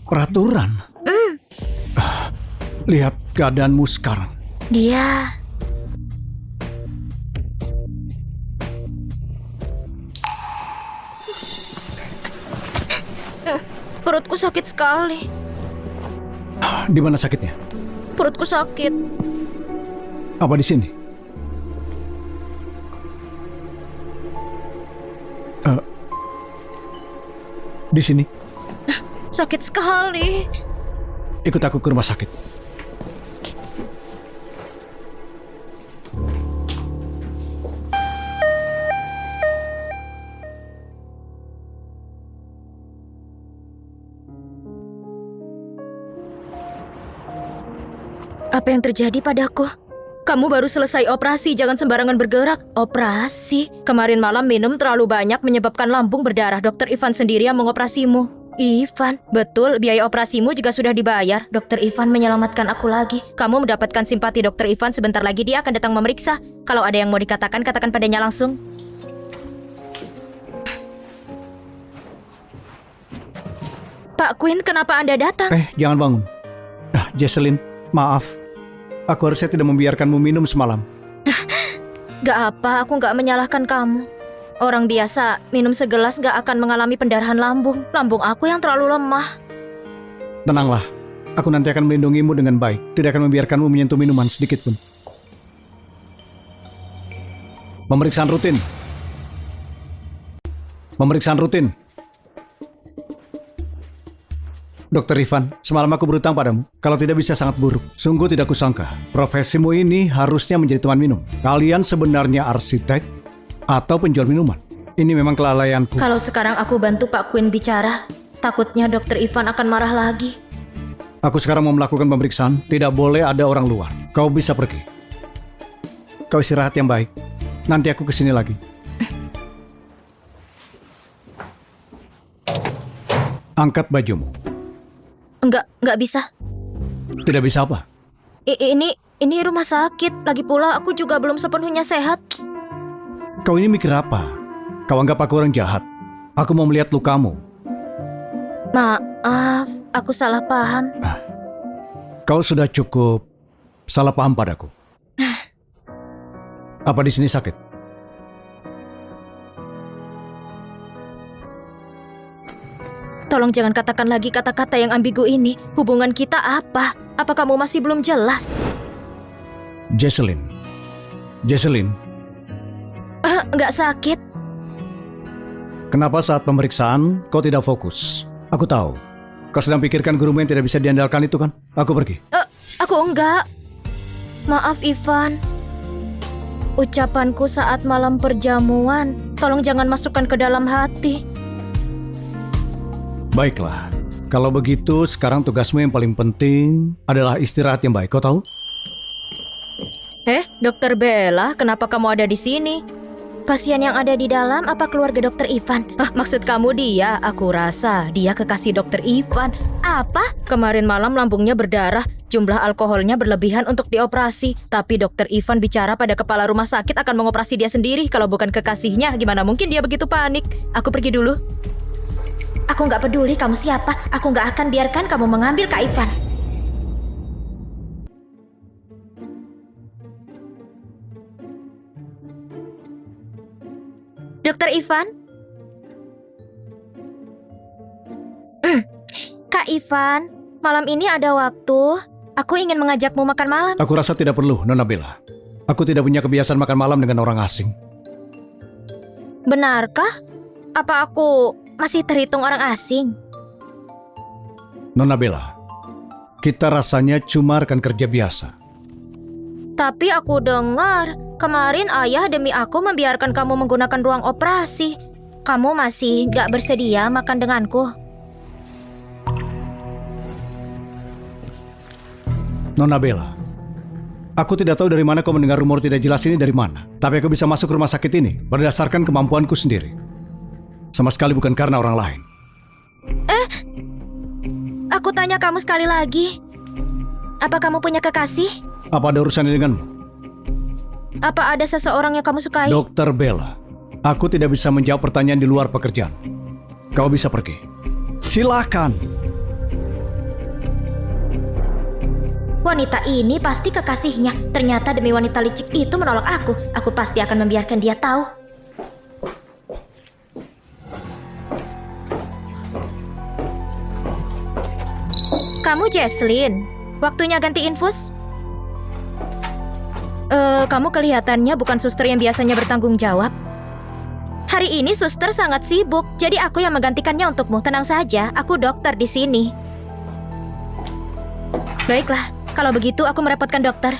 B: Peraturan? Lihat keadaanmu sekarang.
A: Dia... Perutku sakit sekali.
B: Di mana sakitnya?
A: Perutku sakit.
B: Apa di sini? Di sini?
A: Sakit sekali.
B: Ikut aku ke rumah sakit.
A: Apa yang terjadi padaku? Kamu baru selesai operasi, jangan sembarangan bergerak. Operasi? Kemarin malam minum terlalu banyak menyebabkan lambung berdarah. Dokter Ivan sendiri yang mengoperasimu. Ivan, betul, biaya operasimu juga sudah dibayar. Dokter Ivan menyelamatkan aku lagi. Kamu mendapatkan simpati Dokter Ivan, sebentar lagi dia akan datang memeriksa. Kalau ada yang mau dikatakan, katakan padanya langsung. Pak Quinn, kenapa Anda datang?
B: Jangan bangun. Jesselyn, maaf. Aku harusnya tidak membiarkanmu minum semalam.
A: Gak apa, aku gak menyalahkan kamu. Orang biasa minum segelas gak akan mengalami pendarahan lambung. Lambung aku yang terlalu lemah.
B: Tenanglah, aku nanti akan melindungimu dengan baik. Tidak akan membiarkanmu menyentuh minuman sedikit pun. Pemeriksaan rutin. Pemeriksaan rutin. Dokter Ivan, semalam aku berutang padamu. Kalau tidak bisa sangat buruk. Sungguh tidak kusangka. Profesimu ini harusnya menjadi teman minum. Kalian sebenarnya arsitek atau penjual minuman. Ini memang kelalaianku.
A: Kalau sekarang aku bantu Pak Quinn bicara, takutnya Dokter Ivan akan marah lagi.
B: Aku sekarang mau melakukan pemeriksaan. Tidak boleh ada orang luar. Kau bisa pergi. Kau istirahat yang baik. Nanti aku kesini lagi. Angkat bajumu.
A: Enggak bisa.
B: Tidak bisa apa?
A: Ini rumah sakit. Lagi pula aku juga belum sepenuhnya sehat.
B: Kau ini mikir apa? Kau anggap aku orang jahat. Aku mau melihat lukamu.
A: Maaf, aku salah paham.
B: Kau sudah cukup salah paham padaku. Apa di sini sakit?
A: Tolong jangan katakan lagi kata-kata yang ambigu ini. Hubungan kita apa? Apa kamu masih belum jelas?
B: Jesselyn.
A: Nggak sakit.
B: Kenapa saat pemeriksaan kau tidak fokus? Aku tahu. Kau sedang pikirkan gurumu yang tidak bisa diandalkan itu kan? Aku pergi.
A: Aku enggak. Maaf Ivan. Ucapanku saat malam perjamuan, tolong jangan masukkan ke dalam hati.
B: Baiklah. Kalau begitu, sekarang tugasmu yang paling penting adalah istirahat yang baik. Kau tahu?
A: Dokter Bella, kenapa kamu ada di sini? Pasien yang ada di dalam apa keluarga Dokter Ivan? Maksud kamu dia? Aku rasa dia kekasih Dokter Ivan. Apa? Kemarin malam lambungnya berdarah, jumlah alkoholnya berlebihan untuk dioperasi. Tapi Dokter Ivan bicara pada kepala rumah sakit akan mengoperasi dia sendiri. Kalau bukan kekasihnya, gimana mungkin dia begitu panik? Aku pergi dulu. Aku nggak peduli kamu siapa. Aku nggak akan biarkan kamu mengambil Kak Ivan. Dokter Ivan? Kak Ivan, malam ini ada waktu. Aku ingin mengajakmu makan malam.
B: Aku rasa tidak perlu, Nona Bella. Aku tidak punya kebiasaan makan malam dengan orang asing.
A: Benarkah? Apa aku masih terhitung orang asing?
B: Nona Bella, kita rasanya cuma rekan kerja biasa.
A: Tapi aku dengar kemarin ayah demi aku membiarkan kamu menggunakan ruang operasi. Kamu masih gak bersedia makan denganku?
B: Nona Bella, aku tidak tahu dari mana kau mendengar rumor tidak jelas ini dari mana. Tapi aku bisa masuk rumah sakit ini berdasarkan kemampuanku sendiri. Sama sekali bukan karena orang lain.
A: Aku tanya kamu sekali lagi. Apa kamu punya kekasih?
B: Apa ada urusannya denganmu?
A: Apa ada seseorang yang kamu sukai?
B: Dokter Bella, aku tidak bisa menjawab pertanyaan di luar pekerjaan. Kau bisa pergi. Silakan.
A: Wanita ini pasti kekasihnya. Ternyata demi wanita licik itu menolak aku. Aku pasti akan membiarkan dia tahu. Kamu Jesslyn, waktunya ganti infus? Kamu kelihatannya bukan suster yang biasanya bertanggung jawab. Hari ini suster sangat sibuk, jadi aku yang menggantikannya untukmu. Tenang saja, aku dokter di sini. Baiklah, kalau begitu aku merepotkan dokter.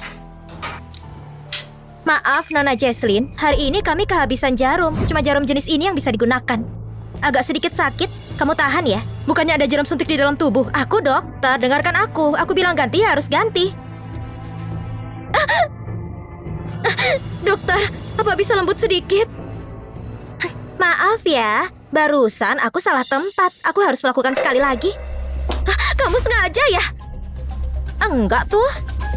A: Maaf, Nona Jesslyn, hari ini kami kehabisan jarum. Cuma jarum jenis ini yang bisa digunakan. Agak sedikit sakit, kamu tahan ya. Bukannya ada jarum suntik di dalam tubuh. Aku dokter, dengarkan aku. Aku bilang ganti, harus ganti. Dokter, apa bisa lembut sedikit? Maaf ya, barusan aku salah tempat. Aku harus melakukan sekali lagi. Kamu sengaja ya? Enggak tuh.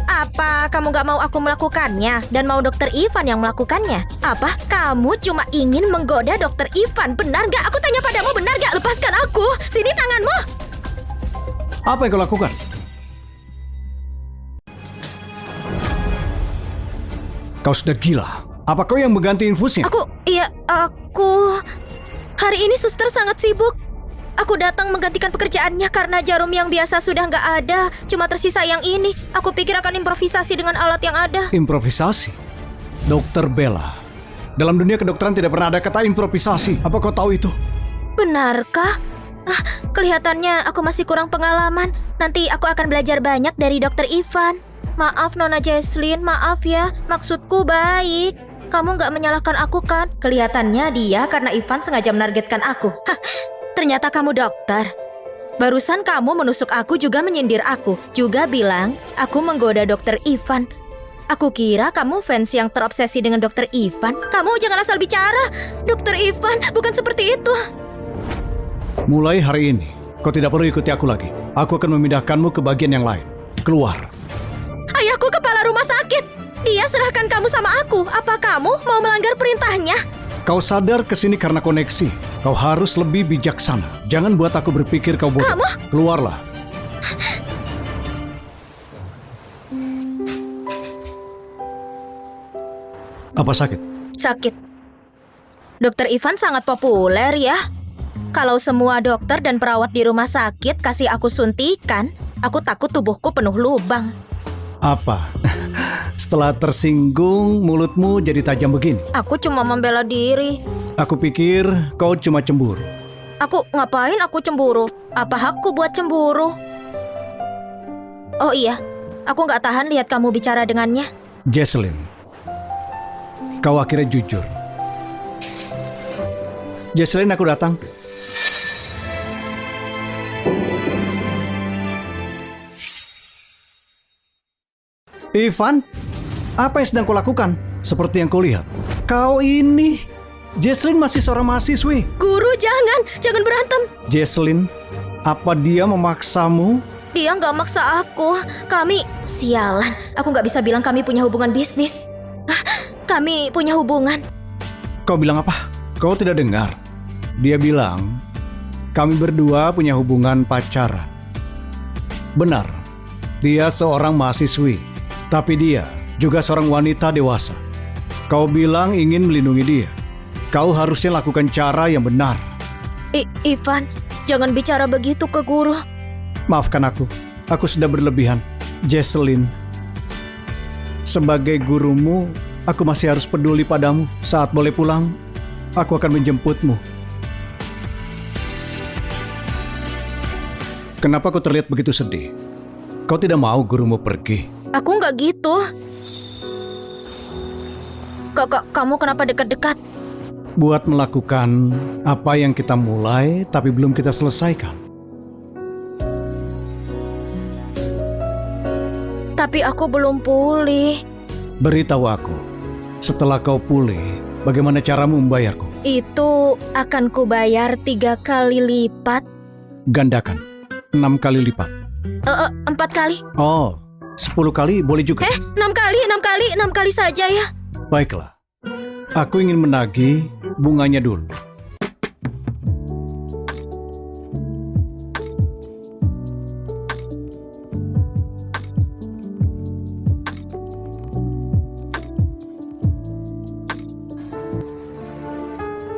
A: Apa kamu gak mau aku melakukannya dan mau Dokter Ivan yang melakukannya? Apa kamu cuma ingin menggoda Dokter Ivan? Benar gak? Aku tanya padamu, benar gak? Lepaskan aku. Sini tanganmu.
B: Apa yang kau lakukan? Kau sudah gila. Apa kau yang mengganti infusnya?
A: Aku. Hari ini suster sangat sibuk. Aku datang menggantikan pekerjaannya karena jarum yang biasa sudah nggak ada. Cuma tersisa yang ini. Aku pikir akan improvisasi dengan alat yang ada.
B: Improvisasi? Dokter Bella, dalam dunia kedokteran tidak pernah ada kata improvisasi. Apa kau tahu itu?
A: Benarkah? Kelihatannya aku masih kurang pengalaman. Nanti aku akan belajar banyak dari Dokter Ivan. Maaf Nona Jesslyn, maaf ya. Maksudku baik. Kamu nggak menyalahkan aku kan? Kelihatannya dia karena Ivan sengaja menargetkan aku. Ternyata kamu dokter. Barusan kamu menusuk aku juga menyindir aku. Juga bilang aku menggoda Dokter Ivan. Aku kira kamu fans yang terobsesi dengan Dokter Ivan. Kamu jangan asal bicara. Dokter Ivan bukan seperti itu.
B: Mulai hari ini, kau tidak perlu ikuti aku lagi. Aku akan memindahkanmu ke bagian yang lain. Keluar.
A: Ayahku kepala rumah sakit. Dia serahkan kamu sama aku. Apa kamu mau melanggar perintahnya?
B: Kau sadar kesini karena koneksi. Kau harus lebih bijaksana. Jangan buat aku berpikir kau bodoh.
A: Kamu?
B: Keluarlah. Apa sakit?
A: Sakit. Dokter Ivan sangat populer ya. Kalau semua dokter dan perawat di rumah sakit kasih aku suntikan, aku takut tubuhku penuh lubang.
B: Apa? Setelah tersinggung, mulutmu jadi tajam begini.
A: Aku cuma membela diri.
B: Aku pikir kau cuma cemburu.
A: Aku ngapain aku cemburu? Apa hakku buat cemburu? Oh iya, aku nggak tahan lihat kamu bicara dengannya.
B: Jesslyn, kau akhirnya jujur. Jesslyn, aku datang. Ivan, apa yang sedang kau lakukan? Seperti yang kau lihat, kau ini... Jesslyn masih seorang mahasiswi.
A: Guru, jangan berantem.
B: Jesslyn, apa dia memaksamu?
A: Dia nggak maksa aku. Kami, sialan. Aku nggak bisa bilang kami punya hubungan bisnis. Kami punya hubungan.
B: Kau bilang apa? Kau tidak dengar. Dia bilang, kami berdua punya hubungan pacaran. Benar, dia seorang mahasiswi. Tapi dia juga seorang wanita dewasa. Kau bilang ingin melindungi dia. Kau harusnya lakukan cara yang benar.
A: Ivan, jangan bicara begitu ke guru.
B: Maafkan aku sudah berlebihan. Jesslyn, sebagai gurumu, aku masih harus peduli padamu. Saat boleh pulang, aku akan menjemputmu. Kenapa kau terlihat begitu sedih? Kau tidak mau gurumu pergi?
A: Aku nggak gitu. Kamu kenapa dekat-dekat?
B: Buat melakukan apa yang kita mulai tapi belum kita selesaikan.
A: Tapi aku belum pulih.
B: Beritahu aku, setelah kau pulih, bagaimana caramu membayarku?
A: Itu akan kubayar 3 kali lipat.
B: Gandakan, 6 kali lipat.
A: 4 kali.
B: Oh, 10 kali boleh juga.
A: 6 kali saja ya.
B: Baiklah, aku ingin menagih bunganya dulu.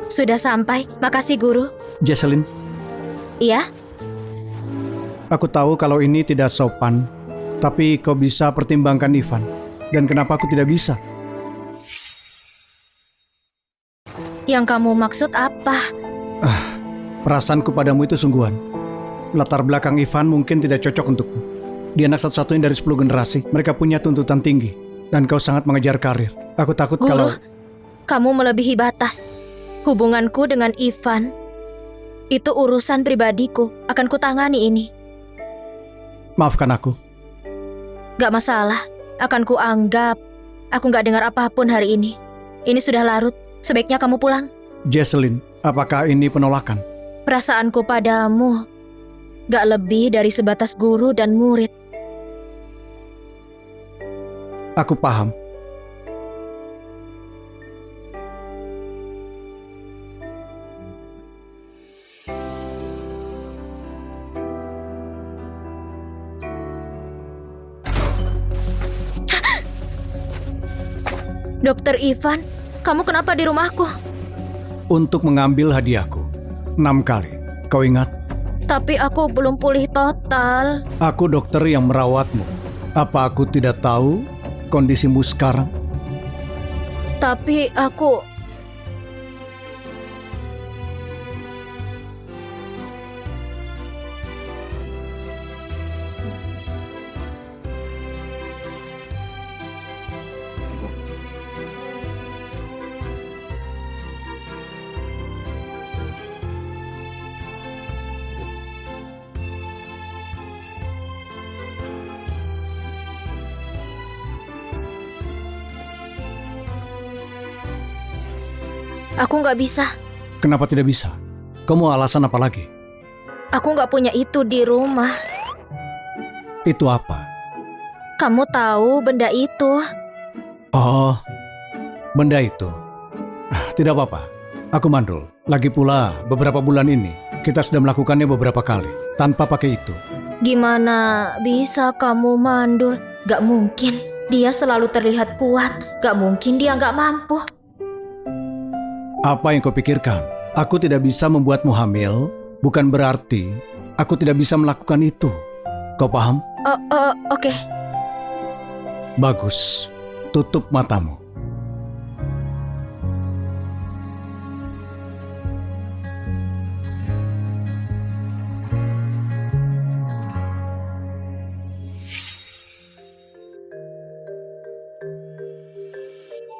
A: Sudah sampai, makasih guru.
B: Jesslyn,
A: Iya?
B: aku tahu kalau ini tidak sopan, tapi kau bisa pertimbangkan Ivan. Dan kenapa aku tidak bisa?
A: Yang kamu maksud apa?
B: Perasaanku padamu itu sungguhan. Latar belakang Ivan mungkin tidak cocok untukmu. Dia anak satu-satunya dari 10 generasi. Mereka punya tuntutan tinggi. Dan kau sangat mengejar karir. Aku takut
A: Guru,
B: kalau...
A: kamu melebihi batas. Hubunganku dengan Ivan itu urusan pribadiku. Akan kutangani ini.
B: Maafkan aku.
A: Gak masalah. Akan kuanggap aku gak dengar apapun hari ini. Ini sudah larut. Sebaiknya kamu pulang.
B: Jesslyn, apakah ini penolakan?
A: Perasaanku padamu gak lebih dari sebatas guru dan murid.
B: Aku paham.
A: Dokter Ivan, kamu kenapa di rumahku?
B: Untuk mengambil hadiahku. 6 kali. Kau ingat?
A: Tapi aku belum pulih total.
B: Aku dokter yang merawatmu. Apa aku tidak tahu kondisimu sekarang?
A: Tapi aku... Aku nggak bisa.
B: Kenapa tidak bisa? Kau mau alasan apa lagi?
A: Aku nggak punya itu di rumah.
B: Itu apa?
A: Kamu tahu benda itu?
B: Oh, benda itu. Tidak apa-apa. Aku mandul. Lagi pula beberapa bulan ini kita sudah melakukannya beberapa kali tanpa pakai itu.
A: Gimana bisa kamu mandul? Gak mungkin. Dia selalu terlihat kuat. Gak mungkin dia gak mampu.
B: Apa yang kau pikirkan? Aku tidak bisa membuatmu hamil, bukan berarti aku tidak bisa melakukan itu. Kau paham?
A: Oke.
B: Bagus. Tutup matamu.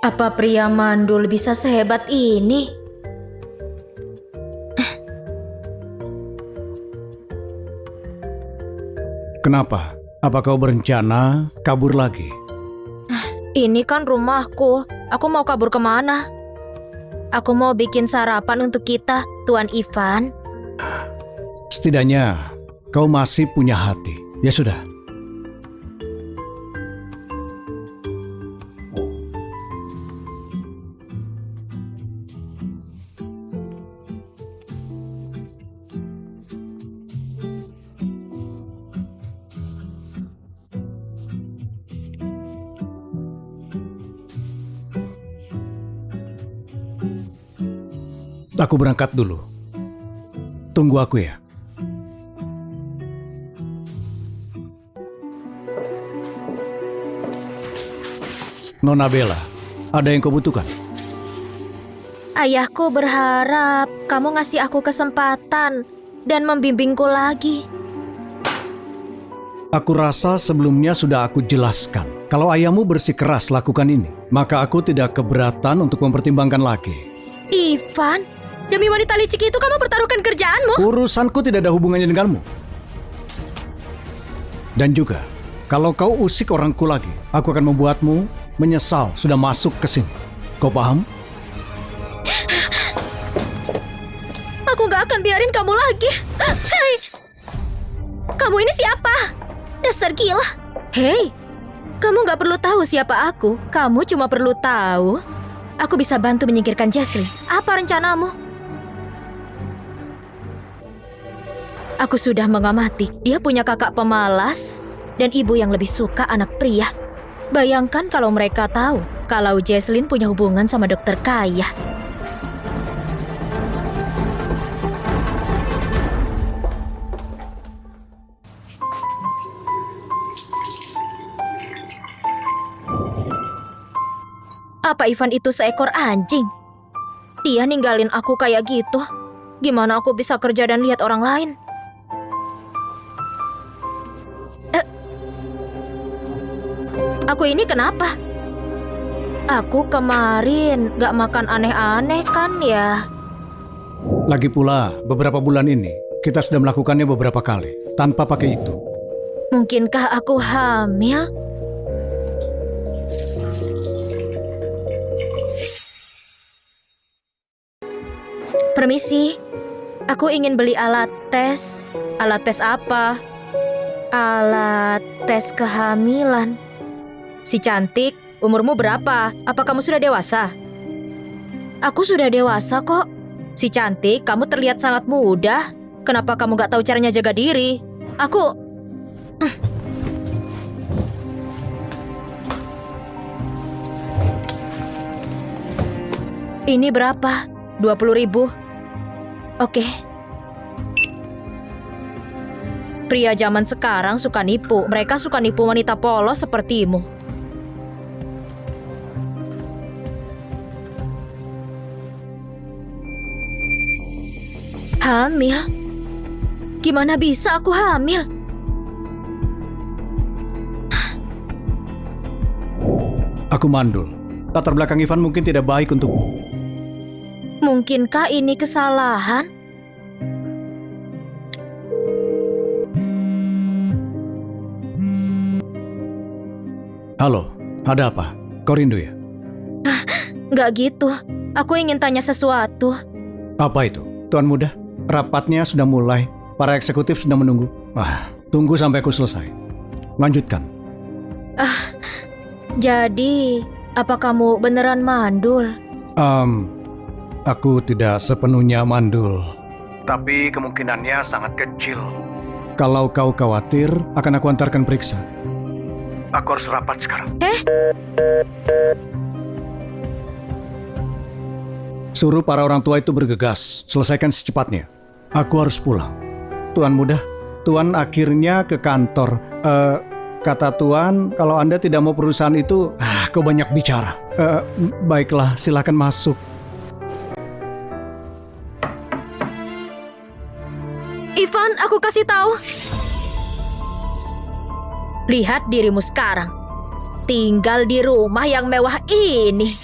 A: Apa pria mandul bisa sehebat ini?
B: Kenapa? Apa kau berencana kabur lagi?
A: Ini kan rumahku. Aku mau kabur kemana? Aku mau bikin sarapan untuk kita, Tuan Ivan.
B: Setidaknya kau masih punya hati. Ya sudah. Aku berangkat dulu. Tunggu aku ya. Nona Bella, ada yang kau butuhkan?
A: Ayahku berharap kamu ngasih aku kesempatan dan membimbingku lagi.
B: Aku rasa sebelumnya sudah aku jelaskan. Kalau ayahmu bersikeras lakukan ini, maka aku tidak keberatan untuk mempertimbangkan lagi.
A: Ivan, demi wanita licik itu kamu pertaruhkan kerjaanmu?
B: Urusanku tidak ada hubungannya denganmu. Dan juga, kalau kau usik orangku lagi, aku akan membuatmu menyesal sudah masuk ke sini. Kau paham?
A: Aku gak akan biarin kamu lagi. Hei, kamu ini siapa? Dasar gila. Hei, kamu gak perlu tahu siapa aku. Kamu cuma perlu tahu aku bisa bantu menyingkirkan Jesslyn. Apa rencanamu? Aku sudah mengamati. Dia punya kakak pemalas dan ibu yang lebih suka anak pria. Bayangkan kalau mereka tahu kalau Jesslyn punya hubungan sama dokter kaya. Apa Ivan itu seekor anjing? Dia ninggalin aku kayak gitu. Gimana aku bisa kerja dan lihat orang lain? Aku ini kenapa? Aku kemarin gak makan aneh-aneh kan ya?
B: Lagi pula, beberapa bulan ini, kita sudah melakukannya beberapa kali, tanpa pakai itu.
A: Mungkinkah aku hamil? Permisi, aku ingin beli alat tes. Alat tes apa? Alat tes kehamilan. Si cantik, umurmu berapa? Apa kamu sudah dewasa? Aku sudah dewasa kok. Si cantik, kamu terlihat sangat muda. Kenapa kamu gak tahu caranya jaga diri? Aku... Ini berapa? 20.000. Oke. Pria zaman sekarang suka nipu. Mereka suka nipu wanita polos sepertimu. Hamil? Gimana bisa aku hamil?
B: Aku mandul. Latar belakang Ivan mungkin tidak baik untukmu.
A: Mungkinkah ini kesalahan?
B: Halo, ada apa? Kau rindu ya?
A: Nggak gitu. Aku ingin tanya sesuatu.
B: Apa itu? Tuan muda, rapatnya sudah mulai. Para eksekutif sudah menunggu. Tunggu sampai aku selesai. Lanjutkan.
A: Jadi, apa kamu beneran mandul?
B: Aku tidak sepenuhnya mandul. Tapi kemungkinannya sangat kecil. Kalau kau khawatir, akan aku antarkan periksa. Aku harus rapat sekarang. Suruh para orang tua itu bergegas. Selesaikan secepatnya. Aku harus pulang. Tuan muda, Tuan akhirnya ke kantor. Kata Tuan, kalau Anda tidak mau perusahaan itu, kau banyak bicara. Baiklah, silakan masuk.
A: Ivan, aku kasih tahu. Lihat dirimu sekarang. Tinggal di rumah yang mewah ini.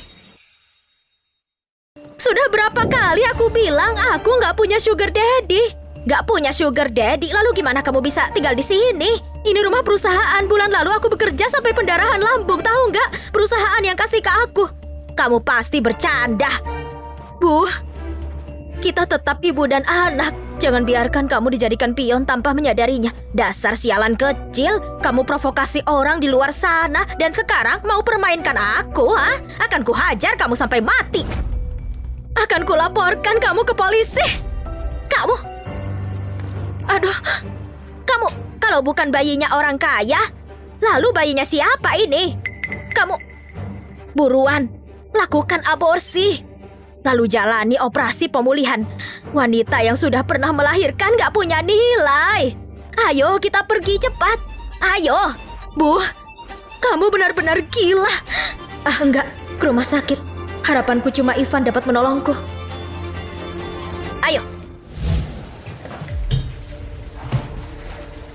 A: Sudah berapa kali aku bilang aku nggak punya sugar daddy. Nggak punya sugar daddy, lalu gimana kamu bisa tinggal di sini? Ini rumah perusahaan. Bulan lalu aku bekerja sampai pendarahan lambung, tahu nggak? Perusahaan yang kasih ke aku. Kamu pasti bercanda. Bu, kita tetap ibu dan anak. Jangan biarkan kamu dijadikan pion tanpa menyadarinya. Dasar sialan kecil, kamu provokasi orang di luar sana dan sekarang mau permainkan aku, ha? Akan kuhajar kamu sampai mati. Akan kulaporkan kamu ke polisi. Kamu. Aduh. Kamu, kalau bukan bayinya orang kaya, lalu bayinya siapa ini? Kamu buruan lakukan aborsi. Lalu jalani operasi pemulihan. Wanita yang sudah pernah melahirkan gak punya nilai. Ayo kita pergi cepat. Ayo. Bu, kamu benar-benar gila. Enggak, ke rumah sakit. Harapanku cuma Ivan dapat menolongku. Ayo.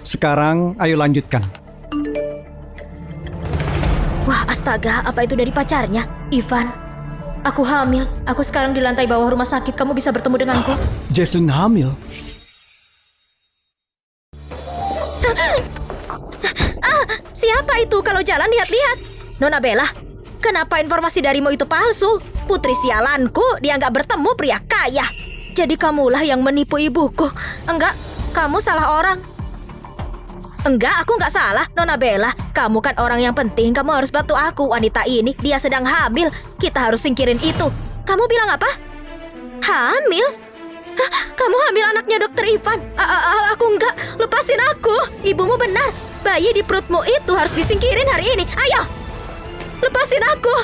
B: Sekarang ayo lanjutkan.
A: Wah, astaga, apa itu dari pacarnya? Ivan, aku hamil. Aku sekarang di lantai bawah rumah sakit. Kamu bisa bertemu denganku?
B: Jesslyn hamil?
A: Siapa itu? Kalau jalan lihat-lihat. Nona Bella, kenapa informasi darimu itu palsu? Putri sialanku, dia nggak bertemu pria kaya. Jadi kamulah yang menipu ibuku. Enggak, kamu salah orang. Enggak, aku nggak salah, Nona Bella. Kamu kan orang yang penting, kamu harus bantu aku. Wanita ini, dia sedang hamil. Kita harus singkirin itu. Kamu bilang apa? Hamil? Hah, kamu hamil anaknya Dokter Ivan? Aku enggak, lepasin aku. Ibumu benar. Bayi di perutmu itu harus disingkirin hari ini. Ayo, lepasin aku.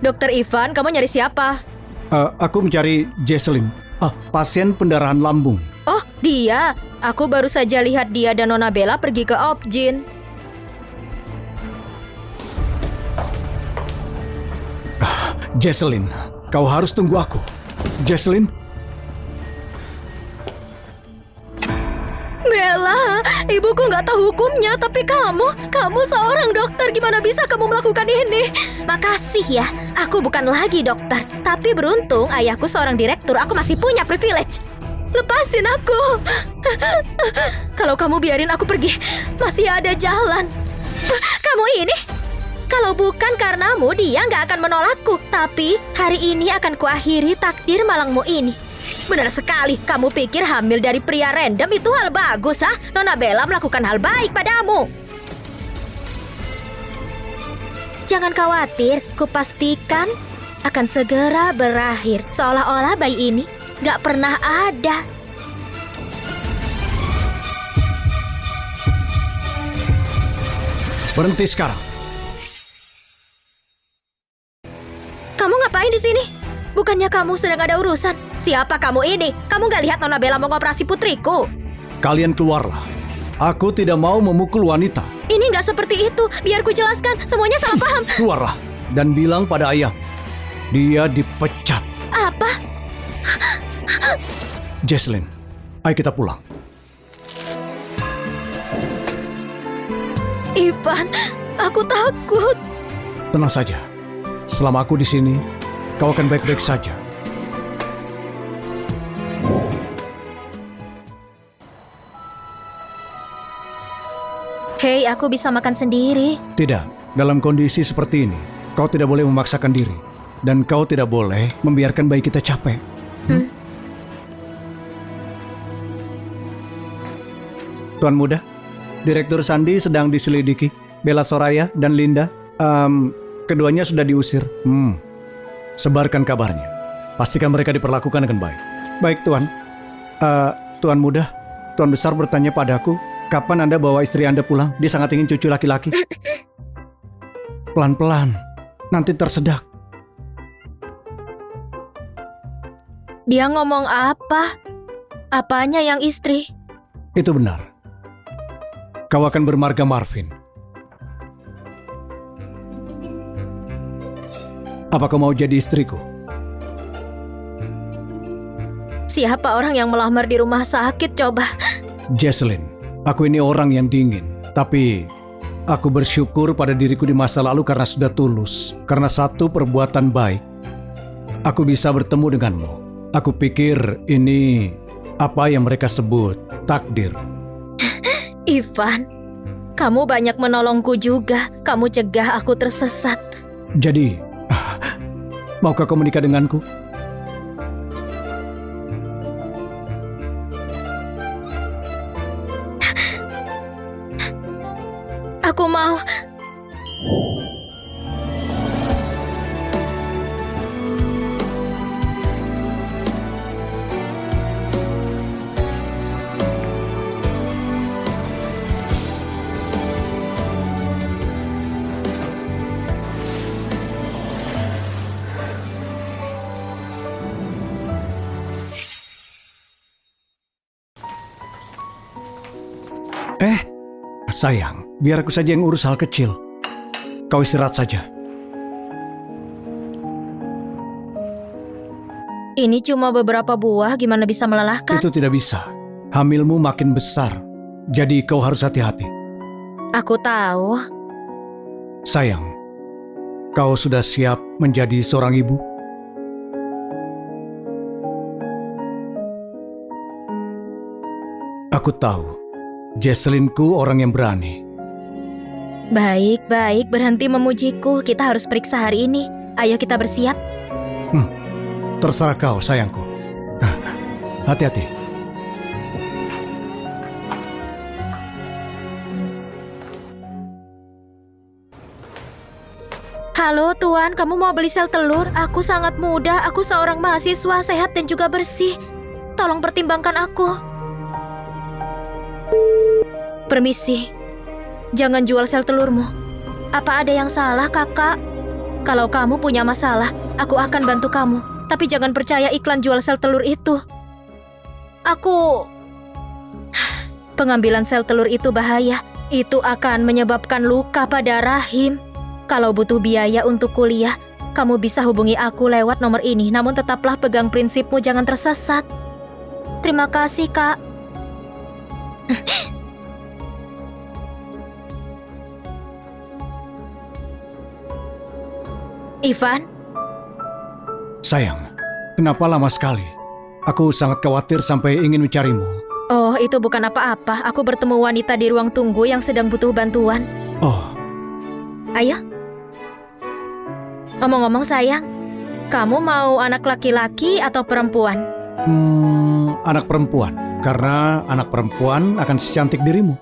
A: Dokter Ivan, kamu nyari siapa?
B: Aku mencari Jesslyn. Pasien pendarahan lambung.
A: Oh, dia. Aku baru saja lihat dia dan Nona Bella pergi ke Opjin.
B: Jesslyn, kau harus tunggu aku. Jesslyn?
A: Bella, ibuku nggak tahu hukumnya, tapi kamu seorang dokter, gimana bisa kamu melakukan ini? Makasih ya, aku bukan lagi dokter, tapi beruntung ayahku seorang direktur, aku masih punya privilege. Lepasin aku. Kalau kamu biarin aku pergi, masih ada jalan. Kamu ini, kalau bukan karenamu, dia nggak akan menolakku. Tapi hari ini akan kuakhiri takdir malangmu ini. Benar sekali, kamu pikir hamil dari pria random itu hal bagus, ha? Nona Bella melakukan hal baik padamu. Jangan khawatir, kupastikan akan segera berakhir. Seolah-olah bayi ini gak pernah ada.
B: Berhenti sekarang.
A: Kamu ngapain di sini? Bukannya kamu sedang ada urusan? Siapa kamu ini? Kamu gak lihat Nona Bella mau ngoperasi putriku?
B: Kalian keluarlah. Aku tidak mau memukul wanita.
A: Ini gak seperti itu. Biar ku jelaskan. Semuanya salah paham.
B: Keluarlah dan bilang pada ayah. Dia dipecat.
A: Apa?
B: Jesslyn, ayo kita pulang.
A: Ivan, aku takut.
B: Tenang saja. Selama aku di sini, kau akan baik-baik saja.
A: Hei, aku bisa makan sendiri.
B: Tidak, dalam kondisi seperti ini, kau tidak boleh memaksakan diri. Dan kau tidak boleh membiarkan bayi kita capek. Tuan Muda, Direktur Sandi sedang diselidiki. Bella Soraya dan Linda, keduanya sudah diusir. Sebarkan kabarnya. Pastikan mereka diperlakukan dengan baik. Baik, Tuan. Tuan Muda, Tuan Besar bertanya padaku, kapan Anda bawa istri Anda pulang? Dia sangat ingin cucu laki-laki. Pelan-pelan, nanti tersedak.
A: Dia ngomong apa? Apanya yang istri?
B: Itu benar. Kau akan bermarga Marvin. Apa kau mau jadi istriku?
A: Siapa orang yang melamar di rumah sakit coba?
B: Jesslyn, aku ini orang yang dingin. Tapi aku bersyukur pada diriku di masa lalu karena sudah tulus. Karena satu perbuatan baik, aku bisa bertemu denganmu. Aku pikir ini apa yang mereka sebut takdir.
A: Ivan, Kamu banyak menolongku juga. Kamu cegah aku tersesat.
B: Jadi, maukah kau menikah denganku?
A: Aku mau.
B: Sayang, biar aku saja yang urus hal kecil. Kau istirahat saja.
A: Ini cuma beberapa buah, gimana bisa melelahkan?
B: Itu tidak bisa. Hamilmu makin besar. Jadi kau harus hati-hati.
A: Aku tahu.
B: Sayang, kau sudah siap menjadi seorang ibu? Aku tahu. Jesselyn-ku orang yang berani.
A: Baik, berhenti memujiku. Kita harus periksa hari ini. Ayo kita bersiap.
B: Terserah kau, sayangku. Hati-hati.
A: Halo Tuan, kamu mau beli sel telur? Aku sangat muda, aku seorang mahasiswa sehat dan juga bersih. Tolong pertimbangkan aku. Permisi, jangan jual sel telurmu. Apa ada yang salah, kakak? Kalau kamu punya masalah, aku akan bantu kamu. Tapi jangan percaya iklan jual sel telur itu. Pengambilan sel telur itu bahaya. Itu akan menyebabkan luka pada rahim. Kalau butuh biaya untuk kuliah, kamu bisa hubungi aku lewat nomor ini. Namun tetaplah pegang prinsipmu, jangan tersesat. Terima kasih, Kak. Ivan?
B: Sayang, kenapa lama sekali? Aku sangat khawatir sampai ingin mencarimu.
A: Oh, itu bukan apa-apa. Aku bertemu wanita di ruang tunggu yang sedang butuh bantuan.
B: Oh,
A: Ayo. Ngomong-ngomong sayang, kamu mau anak laki-laki atau perempuan?
B: anak perempuan. Karena anak perempuan akan secantik dirimu.